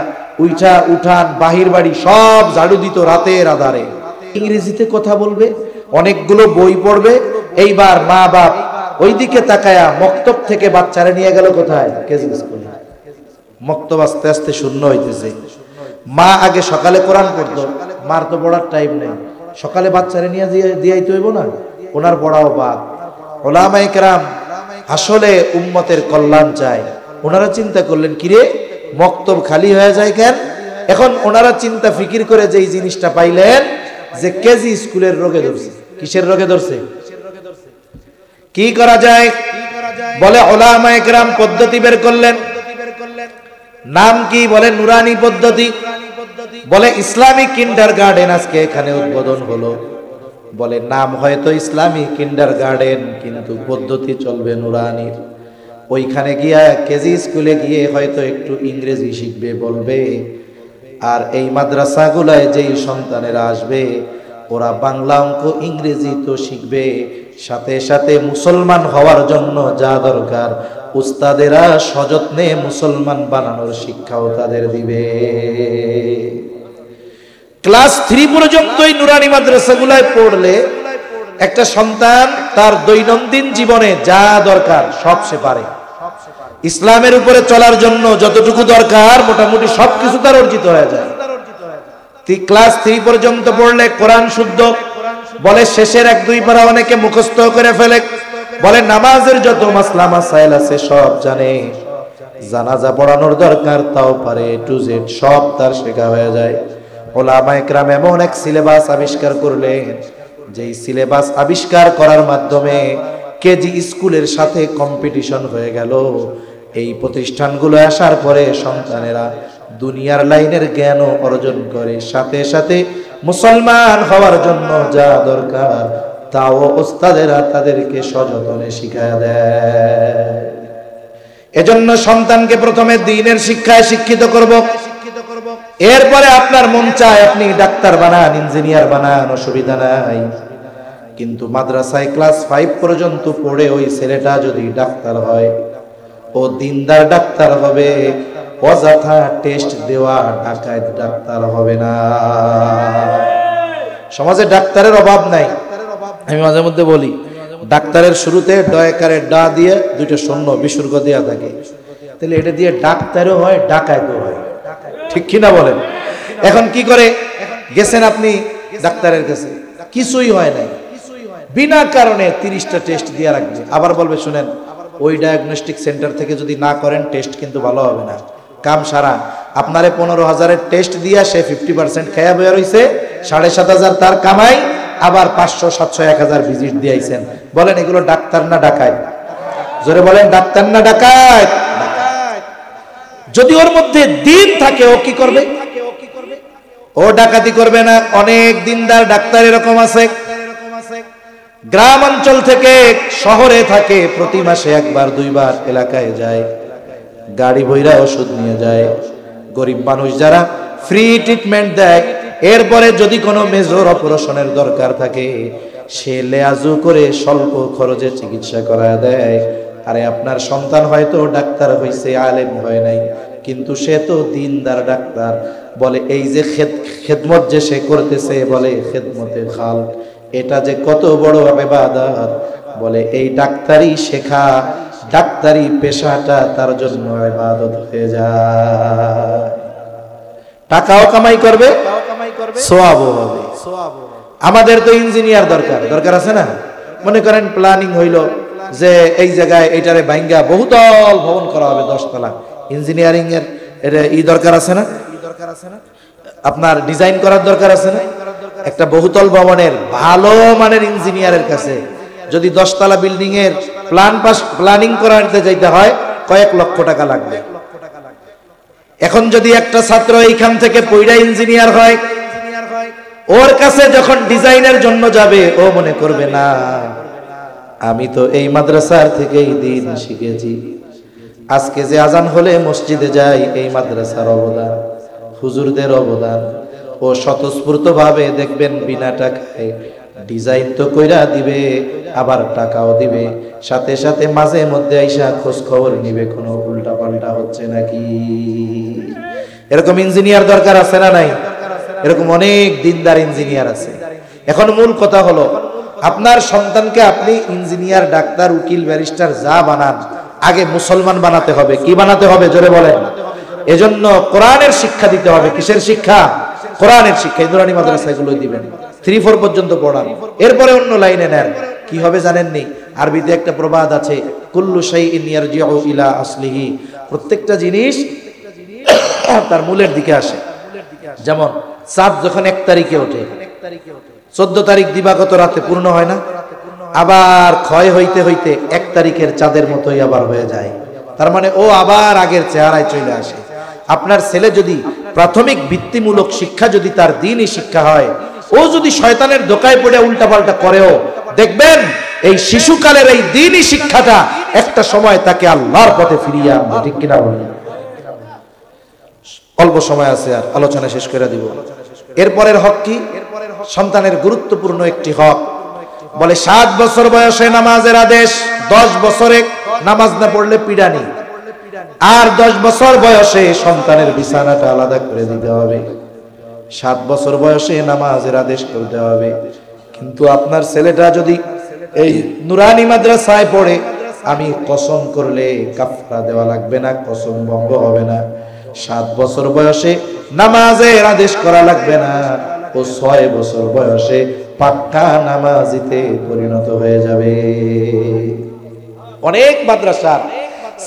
S1: উঠান বাহির বাড়ি সব ঝাড়ু দিত রাতের আধারে। ইংরেজিতে কথা বলবে, অনেকগুলো বই পড়বে। এইবার মা বাপ ওইদিকে তাকায়া মক্তব থেকে বাচ্চারা নিয়ে গেল কোথায়? কেজি স্কুলে। মক্তব আস্তে আস্তে শূন্য হইতেছে। মা আগে সকালে কোরআন পড়তো, মার তো পড়ার টাইম নেই, সকালে বাচ্চারা নিয়ে দিয়াইতে হইব না, ওনার পড়াও বাদ। ওলামায়ে কেরাম আসলে উম্মতের কল্যাণ চায়। ওনারা চিন্তা করলেন, কিরে মক্তব খালি হয়ে যায় কেন? এখন ওনারা চিন্তা ফিকির করে যে এই জিনিসটা পাইলেন যে কেজি স্কুলের রোগে ধরছে। কিসের রোগে ধরছে? কি করা যায়? বলে ওলামায়ে কেরাম পদ্ধতি বের করলেন। নাম কি? বলে নুরানি পদ্ধতি। বলে ইসলামিক কিন্ডারগার্টেন আজকে এখানে উদ্বোধন হলো। বলে নাম হয়তো ইসলামিক কিন্ডারগার্টেন, কিন্তু পদ্ধতি চলবে নুরানির। ওইখানে গিয়া কেজি স্কুলে গিয়ে হয়তো একটু ইংরেজি শিখবে বলবে, আর এই মাদ্রাসাগুলায় যেই সন্তানেরা আসবে ওরা বাংলা অঙ্ক ইংরেজি তো শিখবে, সাথে সাথে মুসলমান হওয়ার জন্য যা দরকার উস্তাদেরা সযত্নে মুসলমান বানানোর শিক্ষাও তাদের দিবে। ক্লাস 3 পর্যন্তই নুরানি মাদ্রাসাগুলায় পড়লে একটা সন্তান তার দৈনন্দিন জীবনে যা দরকার সব সে পারে। ইসলামের উপরে চলার জন্য যতটুকু দরকার মোটামুটি সবকিছু তার অর্জিত হয়ে যায়। ক্লাস 3 পর্যন্ত পড়লে কোরআন শুদ্ধ। বলে শেষের 1-2 পারা অনেকে মুখস্থ করে ফেলে। বলে নামাজের যত মাসলা মাসাইল আছে সব জানে, জানাজা পড়ানোর দরকার তাও পারে, টু জেড সব তার শেখা হয়ে যায়। ওলামায়ে কেরাম এমন এক সিলেবাস আবিষ্কার করলেন, যেই সিলেবাস আবিষ্কার করার মাধ্যমে কেজি স্কুলের সাথে কম্পিটিশন হয়ে গেল। এই প্রতিষ্ঠানগুলো আসার পরে সন্তানেরা দুনিয়ার লাইনের জ্ঞানও অর্জন করে, সাথে সাথে মুসলমান হওয়ার জন্য যা দরকার তাও ওস্তাদেরা তাদেরকে সযত্নে শিখায় দেয়। এজন্য সন্তানকে প্রথমে দ্বীনের শিক্ষায় শিক্ষিত করব, এরপরে আপনার মন চায় আপনি ডাক্তার বানান, ইঞ্জিনিয়ার বানান, অসুবিধা নাই। কিন্তু মাদ্রাসায় ক্লাস 5 পর্যন্ত পড়ে ওই ছেলেটা যদি ডাক্তার হয়, ও দিনদার ডাক্তার হবে, অযথা টেস্ট দেওয়া ডাকাত ডাক্তার হবে না। সমাজে ডাক্তারের অভাব নাই। আমি মাঝে মধ্যে বলি, ডাক্তারের শুরুতে ডয়কারে ডা দিয়ে 2টা শূন্য বিসর্গ দেয়া থাকে, তাহলে এটা দিয়ে ডাক্তারও হয় ডাকাতও হয়, ঠিক কিনা বলেন? এখন কি করে? গেছেন আপনি ডাক্তারের কাছে, কিছুই হয় নাই, বিনা কারণে 30টা টেস্ট দিয়ে রাখবে, আবার বলবে শুনেন ওই ডায়াগনস্টিক সেন্টার থেকে যদি না করেন টেস্ট কিন্তু ভালো হবে না, কাম সারা। আপনারে 15,000-এর টেস্ট দিয়া সে 50% খেয়া বের হইছে, 7,500 তার কামাই, আবার 500, 700, 1000 ভিজিট দিয়েছেন। বলেন এগুলো ডাক্তার না ডাকাত? জোরে বলেন, ডাক্তার না ডাকাত? যদি ওর মধ্যে দিন থাকে ও কি করবে? ও ডাকাতি করবে না। অনেক দিনদার ডাক্তার এরকম আছে, গ্রাম অঞ্চল থেকে শহরে থাকে, প্রতি মাসে 1-2 বার এলাকায় যায়, গাড়ি ভৈরা ওষুধ নিয়ে যায়। গরিব মানুষ যারা ফ্রি ট্রিটমেন্ট দেয়। এরপরে যদি কোনো মেজর অপারেশনের দরকার থাকে সে লেয়াজু করে স্বল্প খরচে চিকিৎসা করা দেয়। আরে আপনার সন্তান হয়তো ডাক্তার হইছে, আলেম হয় নাই, কিন্তু সে তো দিনদার ডাক্তার। বলে এই যে খেদমত যে সে করতেছে, বলে খেদমতে খাল, এটা যে কত বড় ইবাদত। বলে এই ডাক্তারি শেখা, ডাক্তারি পেশাটা তার জন্য ইবাদত হয়ে যায়। টাকাও কামাই করবে, সওয়াবও হবে। আমাদের তো ইঞ্জিনিয়ার দরকার আছে না? মনে করেন প্ল্যানিং হইলো যে এই জায়গায় এইটারে ভাঙ্গা বহুতল ভবন করা হবে 10 তলা, ইঞ্জিনিয়ারিং এর এটা দরকার আছে না? আপনার ডিজাইন করার দরকার আছে না? একটা বহুতল ভবনের ভালো মানের ইঞ্জিনিয়ারের কাছে যদি 10 তলা বিল্ডিং এর প্ল্যানিং করাতে যাইতে হয় কয়েক লক্ষ টাকা লাগবে। এখন যদি একটা ছাত্র এইখান থেকে পয়রা ইঞ্জিনিয়ার হয়, ওর কাছে যখন ডিজাইনের জন্য যাবে ও মনে করবে না আমি তো এই মাদ্রাসার থেকেই দিন শিখেছি, আজকে যে আজান হলে মসজিদে যাই এই মাদ্রাসার অবদান, হুজুরদের অবদান। ও স্বতঃস্ফূর্ত ভাবে দেখবেন বিনা টাকায় ডিজাইন তো কইরা দিবে, আবার টাকাও দিবে, সাথে সাথে মাঝে মধ্যে আইসা খোঁজ খবর নিবে কোনো উল্টা পাল্টা হচ্ছে নাকি। এরকম ইঞ্জিনিয়ার দরকার আছে না নাই? এরকম অনেক দিনদার ইঞ্জিনিয়ার আছে। এখন মূল কথা হলো আপনার সন্তানকে আপনি ইঞ্জিনিয়ার, ডাক্তার, উকিল, ব্যারিস্টার যা বানান, আগে মুসলমান বানাতে হবে। কি বানাতে হবে জোরে বলেন? এজন্য কোরআনের শিক্ষা দিতে হবে। কিসের শিক্ষা? কোরআনের শিক্ষা। ইন্দ্রাণী মাদ্রাসায় গুলো দিবেন, 3-4 পর্যন্ত পড়ান, এরপরে অন্য লাইনে নেন। কি হবে জানেননি? আরবিতে একটা প্রবাদ আছে, কুল্লু শাইইন ইয়ারজিউ ইলা আসলিহি, প্রত্যেকটা জিনিস তার মূলের দিকে আসে। যেমন চাঁদ যখন 1 তারিখে ওঠে, 14 তারিখ দিবাগত রাতে পূর্ণ হয় না, আবার ক্ষয় হইতে হইতে 1 তারিখের চাঁদের মতোই আবার হয়ে যায়। তার মানে ও আবার আগের চেহারায় চলে আসে। আপনার ছেলে যদি প্রাথমিক ভিত্তিমূলক শিক্ষা যদি তার দ্বীনি শিক্ষা হয়, ও যদি শয়তানের ধোঁকায় পড়ে উল্টাপাল্টা করেও, দেখবেন এই শিশুকালের এই দ্বীনি শিক্ষাটা একটা সময় তাকে আল্লাহর পথে ফিরিয়ে আনবে। ঠিক কিনা বলেন? অল্প সময় আছে, আর আলোচনা শেষ করে দিব। এরপরের হক কি? সন্তানের গুরুত্বপূর্ণ একটি হক, বলে 7 বছর বয়সে নামাজের আদেশ, 10 বছরে নামাজ না পড়লে পিডানি, আর 10 বছর বয়সে সন্তানের বিছানাটা আলাদা করে দিতে হবে। 7 বছর বয়সে নামাজের আদেশ করতে হবে। কিন্তু আপনার ছেলেটা যদি এই নুরানি মাদ্রাসায় পড়ে, আমি কসম করলে কাফারা দেওয়া লাগবে না, কসম ভঙ্গ হবে না। 7 বছর বয়সে নামাজের আদেশ করা লাগবে না, ও 6 বছর বয়সে পাক্কা নামাজিতে পরিণত হয়ে যাবে। অনেক মাদ্রাসার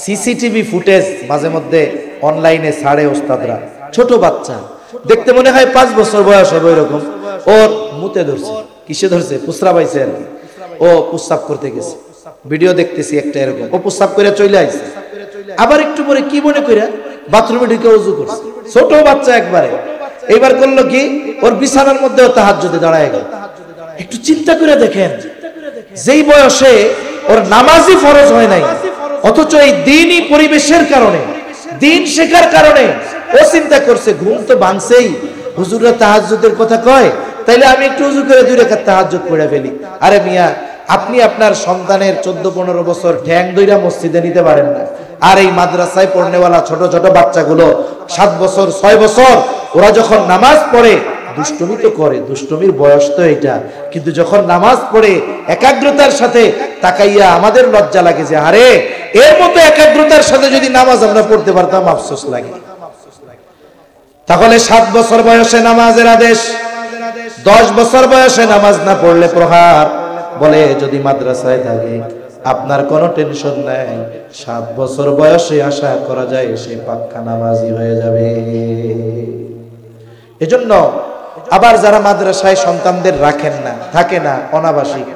S1: সিসিটিভি ফুটেজ মাঝে মধ্যে অনলাইনে ছাড়ে ওস্তাদরা। ছোট বাচ্চা দেখতে মনে হয় 5 বছর বয়স হবে এরকম, ওর মুতে ধরছে। কিসে ধরছে? পুসরা পাইছে আর কি। ও প্রস্রাব করতে গেছে, ভিডিও দেখতেছি একটা এরকম, ও প্রস্রাব করে চলে আসছে। আবার একটু পরে কি মনে কইরা বাথরুমে ঢুকে ওযু করছে, ছোট বাচ্চা একবারে। এইবার করলো কি, ওর বিছানার মধ্যে তাহাজ্জুদে দাঁড়ায় গেল। একটু চিন্তা করে দেখেন, যেই বয়সে ওর নামাজই ফরজ হয় নাই, অথচ এই দ্বীনি পরিবেশের কারণে, দ্বীন শেখার কারণে ও চিন্তা করছে ঘুম তো ভাঙছেই, হুজুররা তাহাজ্জুদের কথা কয়, তাইলে আমি একটু ওযু করে 2 রাকাত তাহাজ্জুদ পড়ে ফেলি। আরে মিয়া, আপনি আপনার সন্তানের 14-15 বছর ঠ্যাং দইরা মসজিদে নিতে পারেন না, আর এই মাদ্রাসায় পড়নেওয়ালা ছোট ছোট বাচ্চাগুলো 7 বছর 6 বছর, ওরা যখন নামাজ পড়ে দুষ্টুমি তো করে, দুষ্টুমির বয়স তো এটা, কিন্তু যখন নামাজ পড়ে একাগ্রতার সাথে তাকাইয়া আমাদের লজ্জা লাগে যে আরে এর মতো একাগ্রতার সাথে যদি নামাজ আমরা পড়তে পারতাম, আফসোস লাগে। তাহলে 7 বছর বয়সে নামাজের আদেশ, 10 বছর বয়সে নামাজ না পড়লে প্রহার। বলে যদি মাদ্রাসায় থাকে আপনার কোনো টেনশন নাই, 7 বছর বয়সে আশা করা যায় সে পাক্কা নামাজি হয়ে যাবে। এজন্য আবার যারা মাদ্রাসায় সন্তানদের রাখেন না, থাকে না, অনাবাসিক,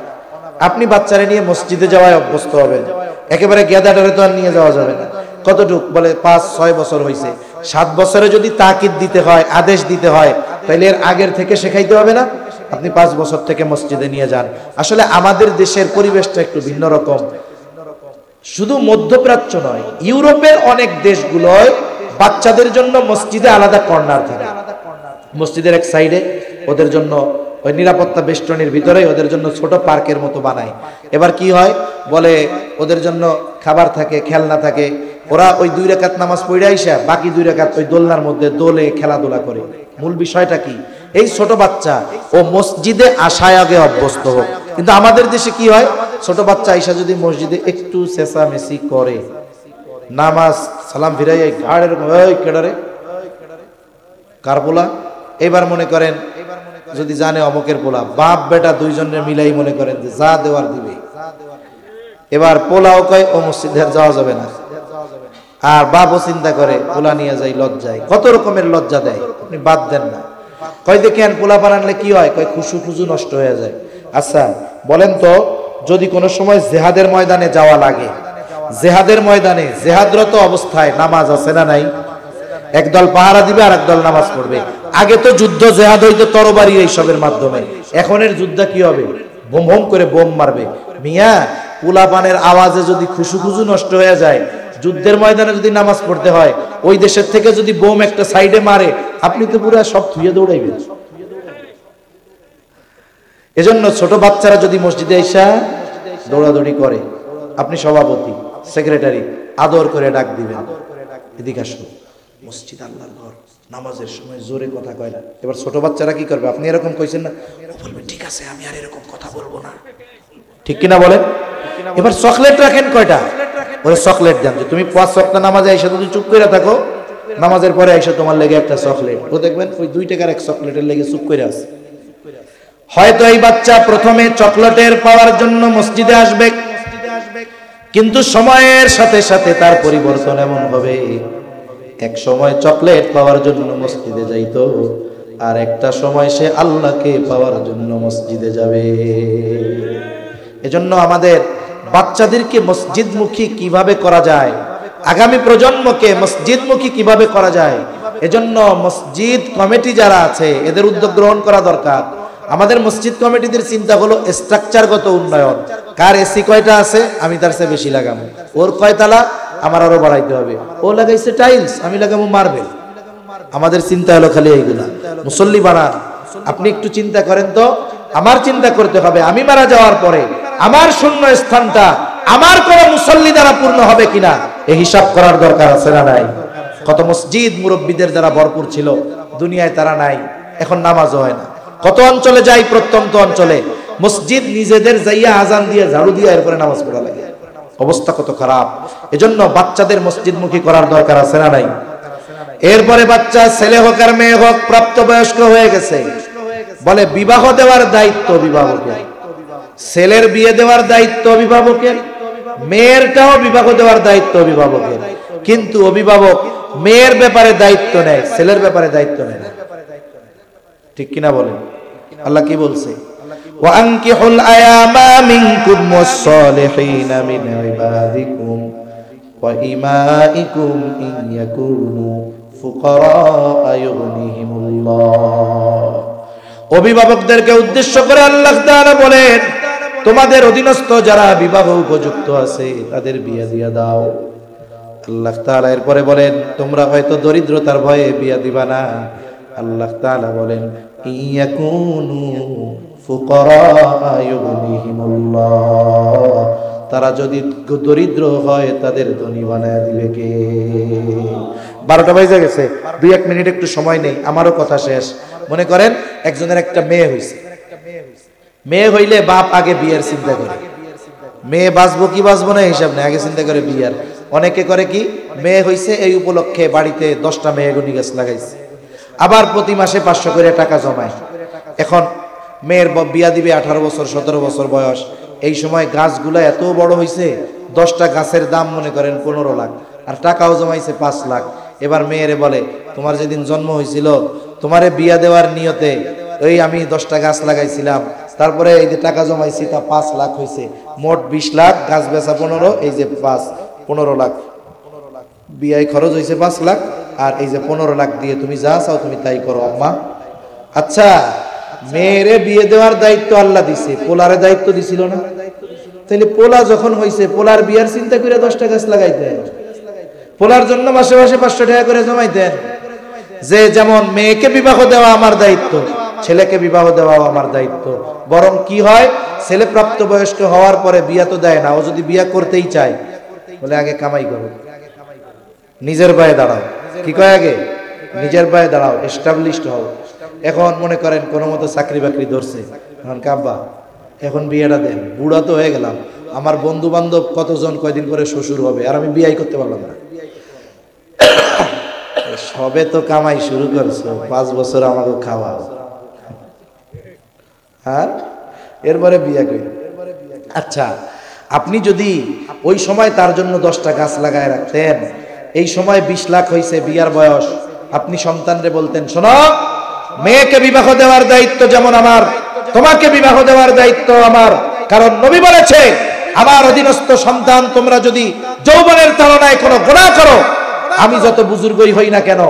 S1: আপনি বাচ্চারে নিয়ে মসজিদে যাওয়ায় অভ্যস্ত হবেন। একেবারে গেদাটারে তো আর নিয়ে যাওয়া যাবে না। কতটুক বলে 5-6 বছর হয়েছে, 7 বছরে যদি তাকিদ দিতে হয়, আদেশ দিতে হয়, তাহলে এর আগের থেকে শেখাইতে হবে না? আপনি 5 বছর থেকে মসজিদে নিয়ে যান। আসলে আমাদের দেশের পরিবেশটা একটু ভিন্ন রকম। শুধু মধ্যপ্রাচ্য নয়, ইউরোপের অনেক দেশগুলোয় বাচ্চাদের জন্য মসজিদে আলাদা কর্নার থাকে। মসজিদের এক সাইডে ওদের জন্য ওই নিরাপত্তা বেষ্টনীর ভিতরে ওদের জন্য ছোট পার্কের মতো বানায়। এবার কি হয় বলে, ওদের জন্য খাবার থাকে, খেলনা থাকে, ওরা ওই 2 রাকাত নামাজ পড়ে আইসা বাকি 2 রাকাত ওই দোলনার মধ্যে দোলে খেলাধুলা করে। মূল বিষয়টা কি, এই ছোট বাচ্চা ও মসজিদে আসায় আগে অভ্যস্ত হোক। কিন্তু আমাদের দেশে কি হয়, ছোট বাচ্চা আইসা যদি মসজিদে একটু চেঁচামেচি করে, নামাজ সালাম ফিরাই ঘাড়ের কেডারে কার পোলা, এবার মনে করেন যদি জানে অমকের পোলা, বাপ বেটা 2 জনের মিলাই মনে করেন যে যা দেওয়ার দিবে। এবার পোলাও কয় ও মসজিদে যাওয়া যাবে না, আর বাপও চিন্তা করে পোলা নিয়ে যাই, লজ্জায়, কত রকমের লজ্জা দেয়, আপনি বাদ দেন না। কয় দেখেন পোলা বানালে কি হয়, কয় খুশু খুজু নষ্ট হয়ে যায়। আচ্ছা বলেন তো, যদি কোনো সময় জেহাদের ময়দানে যাওয়া লাগে, জেহাদের ময়দানে জেহাদরত অবস্থায় নামাজ আছে না নাই? একদল পাহারা দিবে আর একদল নামাজ পড়বে। আগে তো যুদ্ধ জেহাদ হইতো তরবারি এইসবের মাধ্যমে, এখনের যুদ্ধ কি হবে? বোম বোম করে বোম মারবে। মিয়া পোলাপানের আওয়াজে যদি খুশু নষ্ট হয়ে যায়, যুদ্ধের ময়দানে যদি নামাজ পড়তে হয়, ওই দেশের থেকে যদি বোম একটা সাইডে মারে, আপনি তো পুরো সব থুয়ে দৌড়াইবেন। এজন্য ছোট বাচ্চারা যদি মসজিদে এসে দৌড়াদৌড়ি করে, আপনি সভাপতি সেক্রেটারি আদর করে ডাক দিবেন, এদিকে আসুন, মসজিদ আল্লাহর ঘর, নামাজের সময় জোরে কথা কয় না। এবার ছোট বাচ্চারা কি করবে? আপনি এরকম কইছেন না, ও বলবে ঠিক আছে আমি আর এরকম কথা বলবো না, ঠিক কিনা বলেন? এবার চকলেট রাখেন কয়টা? ওরে চকলেট দেন, যে তুমি 5 ওয়াক্ত নামাজে আইসা যদি চুপ করে থাকো, নামাজের পরে আইসা তোমার লেগে একটা চকলেট, ও দেখবেন ওই 2 টাকার এক চকলেটের লেগে চুপ করে আছে। হয়তো এই বাচ্চা প্রথমে চকলেটের পাওয়ার জন্য মসজিদে আসবে, কিন্তু সময়ের সাথে সাথে তার পরিবর্তন এমন হবে, এক সময় চকলেট পাওয়ার জন্য মসজিদে যাইতো, আর একটা সময় সে আল্লাহকে পাওয়ার জন্য মসজিদে যাবে। এজন্য আমাদের বাচ্চাদেরকে মসজিদমুখী কিভাবে করা যায়, আগামী প্রজন্মকে মসজিদমুখী কিভাবে করা যায়, এজন্য মসজিদ কমিটি যারা আছে এদের উদ্যোগ গ্রহণ করা দরকার। আমাদের মসজিদ কমিটিদের চিন্তা হলো স্ট্রাকচারগত উন্নয়ন। কার এসি কয়টা আছে, আমি তার চেয়ে বেশি লাগাবো, ওর কয়তলা আমার আরো বাড়াইতে হবে, ও লাগাইছে টাইলস আমি লাগাবো মার্বেল। আমাদের চিন্তা হলো খালি এইগুলা। মুসল্লি বানান, আপনি একটু চিন্তা করেন তো, আমার চিন্তা করতে হবে আমি মারা যাওয়ার পরে আমার শূন্য স্থানটা আমার কোন মুসল্লি দ্বারা পূর্ণ হবে কিনা, এই হিসাব করার দরকার আছে না নাই? কত মসজিদ মুরব্বীদের দ্বারা ভরপুর ছিল, দুনিয়ায় তারা নাই, এখন নামাজও হয় না। কত অঞ্চলে যাই, প্রত্যন্ত অঞ্চলে মসজিদ নিজেদের যাইয়া আজান দিয়ে ঝাড়ু দিয়ে এরপরে নামাজ পড়া লাগে, অবস্থা কত খারাপ। এজন্য বাচ্চাদের মসজিদমুখী করার দরকার আছে না নাই? এরপরে বাচ্চা ছেলে হোক আর মেয়ে হোক প্রাপ্তবয়স্ক হয়ে গেছে, বলে বিবাহ দেওয়ার দায়িত্ব অভিভাবকের, ছেলের বিয়ে দেওয়ার দায়িত্ব অভিভাবকের, মেয়েরটাও বিবাহ দেওয়ার দায়িত্ব অভিভাবকের। কিন্তু অভিভাবক মেয়ের ব্যাপারে দায়িত্ব নেয়, ছেলের ব্যাপারে দায়িত্ব নেয় না, ঠিক কিনা বলেন? আল্লাহ কি বলছে? ওয়ানকিহুল আয়ামা মিনকুম ওয়াস-সালিহিনা মিন ইবাদিকুম ওয়া ইমাইকুম ইন ইয়াকুনু ফুকারা ইউগনিহিমুল্লাহ। অভিভাবকদেরকে উদ্দেশ্য করে আল্লাহ তাআলা বলেন, তোমাদের অধীনস্থ যারা বিবাহ উপযুক্ত আছে তাদের বিয়ে দিয়ে দাও। আল্লাহ তাআলা এরপরে বলেন, তোমরা হয়তো দরিদ্রতার ভয়ে বিয়ে দিবা না। আল্লাহ তাআলা বলেন, ইয়াকুনু ফুকারা ইউগনিহিমুল্লাহ, তারা যদি দরিদ্র হয় তাদের ধনী বানায় দিবে কে? 12টা বাজে গেছে, 2-1 মিনিট একটু সময় নেই, আমারও কথা শেষ। মনে করেন একজনের একটা মেয়ে হইছে, মেয়ে হইলে বাপ আগে বিয়ের চিন্তা করে, মেয়ে বাঁচবো কি বাঁচবো না হিসাব নেই, আগে চিন্তা করে বিয়ার। অনেকে করে কি, মেয়ে হইছে এই উপলক্ষে বাড়িতে 10টা মেহগনি গাছ লাগাইছে, আবার প্রতি মাসে 500 করে টাকা জমায়। এখন মেয়ের বিয়া দিবে 18 বছর 17 বছর বয়স, এই সময় গাছগুলা এত বড় হইছে, 10টা গাছের দাম মনে করেন 15 লাখ, আর টাকাও জমাইছে 5 লাখ। এবার মেয়েরে বলে, তোমার যেদিন জন্ম হয়েছিল তোমারে বিয়া দেওয়ার নিয়তে ওই আমি 10টা গাছ লাগাইছিলাম, তারপরে এই যে টাকা জমাইছি তা 5 লাখ হয়েছে, মোট 20 লাখ, গাছ বেচা 15, এই যে 15 লাখ, বিয়ায় খরচ হয়েছে 5 লাখ, আর এই যে 15 লাখ দিয়ে তুমি যা চাও তুমি তাই করো আম্মা। আচ্ছা, মেয়েরে বিয়ে দেওয়ার দায়িত্ব আল্লাহ দিছে, পোলারে দায়িত্ব দিছিল না? তাহলে পোলা যখন হয়েছে পোলার বিয়ার চিন্তা করে 10টা গাছ লাগাইতেন, পোলার জন্য মাসে মাসে 500 টাকা করে জমাইতেন। যে যেমন মেয়েকে বিবাহ দেওয়া আমার দায়িত্ব, ছেলেকে বিবাহ দেওয়া আমার দায়িত্ব। বরং কি হয়, ছেলে প্রাপ্তবয়স্ক হওয়ার পরে বিয়া তো দেয় না, ও যদি বিয়া করতেই চায় বলে আগে কামাই করো, নিজের পায়ে দাঁড়াও। কি কয়? আগে নিজের পায়ে দাঁড়াও, এস্টাবলিশড হও। এখন মনে করেন কোনো মতো চাকরি বাকরি ধরছে, এখন কাব্বা এখন বিয়েটা দেন, বুড়া তো হয়ে গেলাম, আমার বন্ধু বান্ধব কতজন কয়দিন করে শ্বশুর হবে, আর আমি বিয়াই করতে পারলাম না। সবে তো কামাই শুরু করছো, 5 বছর আমাকে খাওয়াও, হ্যাঁ, এরপরে বিয়া করি। আচ্ছা, আপনি যদি ওই সময় তার জন্য 10টা গাছ লাগায় রাখতেন, এই সময় 20 লাখ হয়েছে বিয়ার বয়স, আপনি সন্তানরে বলতেন, শোনো, মেয়েকে বিবাহ দেওয়ার দায়িত্ব যেমন আমার, তোমাকে বিবাহ দেওয়ার দায়িত্ব আমার, কারণ নবী বলেছে, আমার অধীনস্থ সন্তান তোমরা যদি যৌবনের তাড়নায় কোনো গুনাহ করো, আমি যত বুজুর্গই হই না কেন,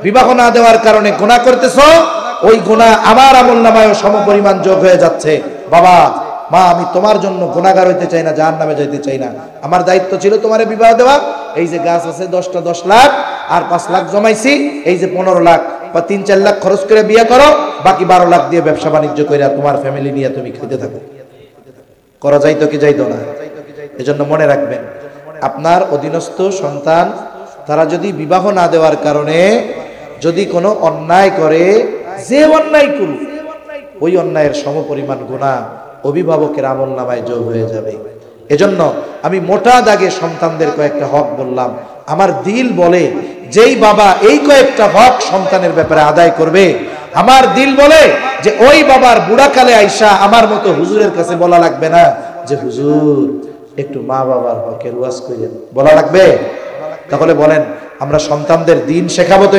S1: বিবাহ না দেওয়ার কারণে গুনাহ করতেছো, ওই গুনাহ আমার আমলনামায় সমপরিমাণ যোগ হয়ে যাচ্ছে। বাবা মা, আমি তোমার জন্য গুনাহগার হইতে চাই না, জাহান্নামে যাইতে চাই না। আমার দায়িত্ব ছিল তোমারে বিবাহ দেওয়া। এই যে গাছ আছে 10টা 10 লাখ আর 5 লাখ জমাইছি, এই যে 15 লাখ বা 3-4 লাখ খরচ করে বিয়ে করো, বাকি 12 লাখ দিয়ে ব্যবসা বাণিজ্য করে তোমার ফ্যামিলি নিয়ে তুমি খেতে থাকো। করা যাইতো কি যাইতো না? এজন্য মনে রাখবেন, আপনার অধীনস্থ সন্তান তারা যদি বিবাহ না দেওয়ার কারণে যদি কোনো অন্যায় করে, যে অন্যায় করুক ওই অন্যায়ের সমপরিমাণ গুনাহ অভিভাবকের আমলনামায় যোগ হয়ে যাবে। এজন্য আমি মোটা দাগে সন্তানদের কয়েকটা হক বললাম। আমার দিল বলে, যেই বাবা এই কয়েকটা হক সন্তানের ব্যাপারে আদায় করবে, আমার দিল বলে যে ওই বাবার বুড়াকালে আইসা আমার মতো হুজুরের কাছে বলা লাগবে না যে হুজুর একটু মা বাবার হকের ওয়াজ করেন, বলা লাগবে? তাহলে বলেন, আমরা সন্তানদের দিন শেখাবো তো?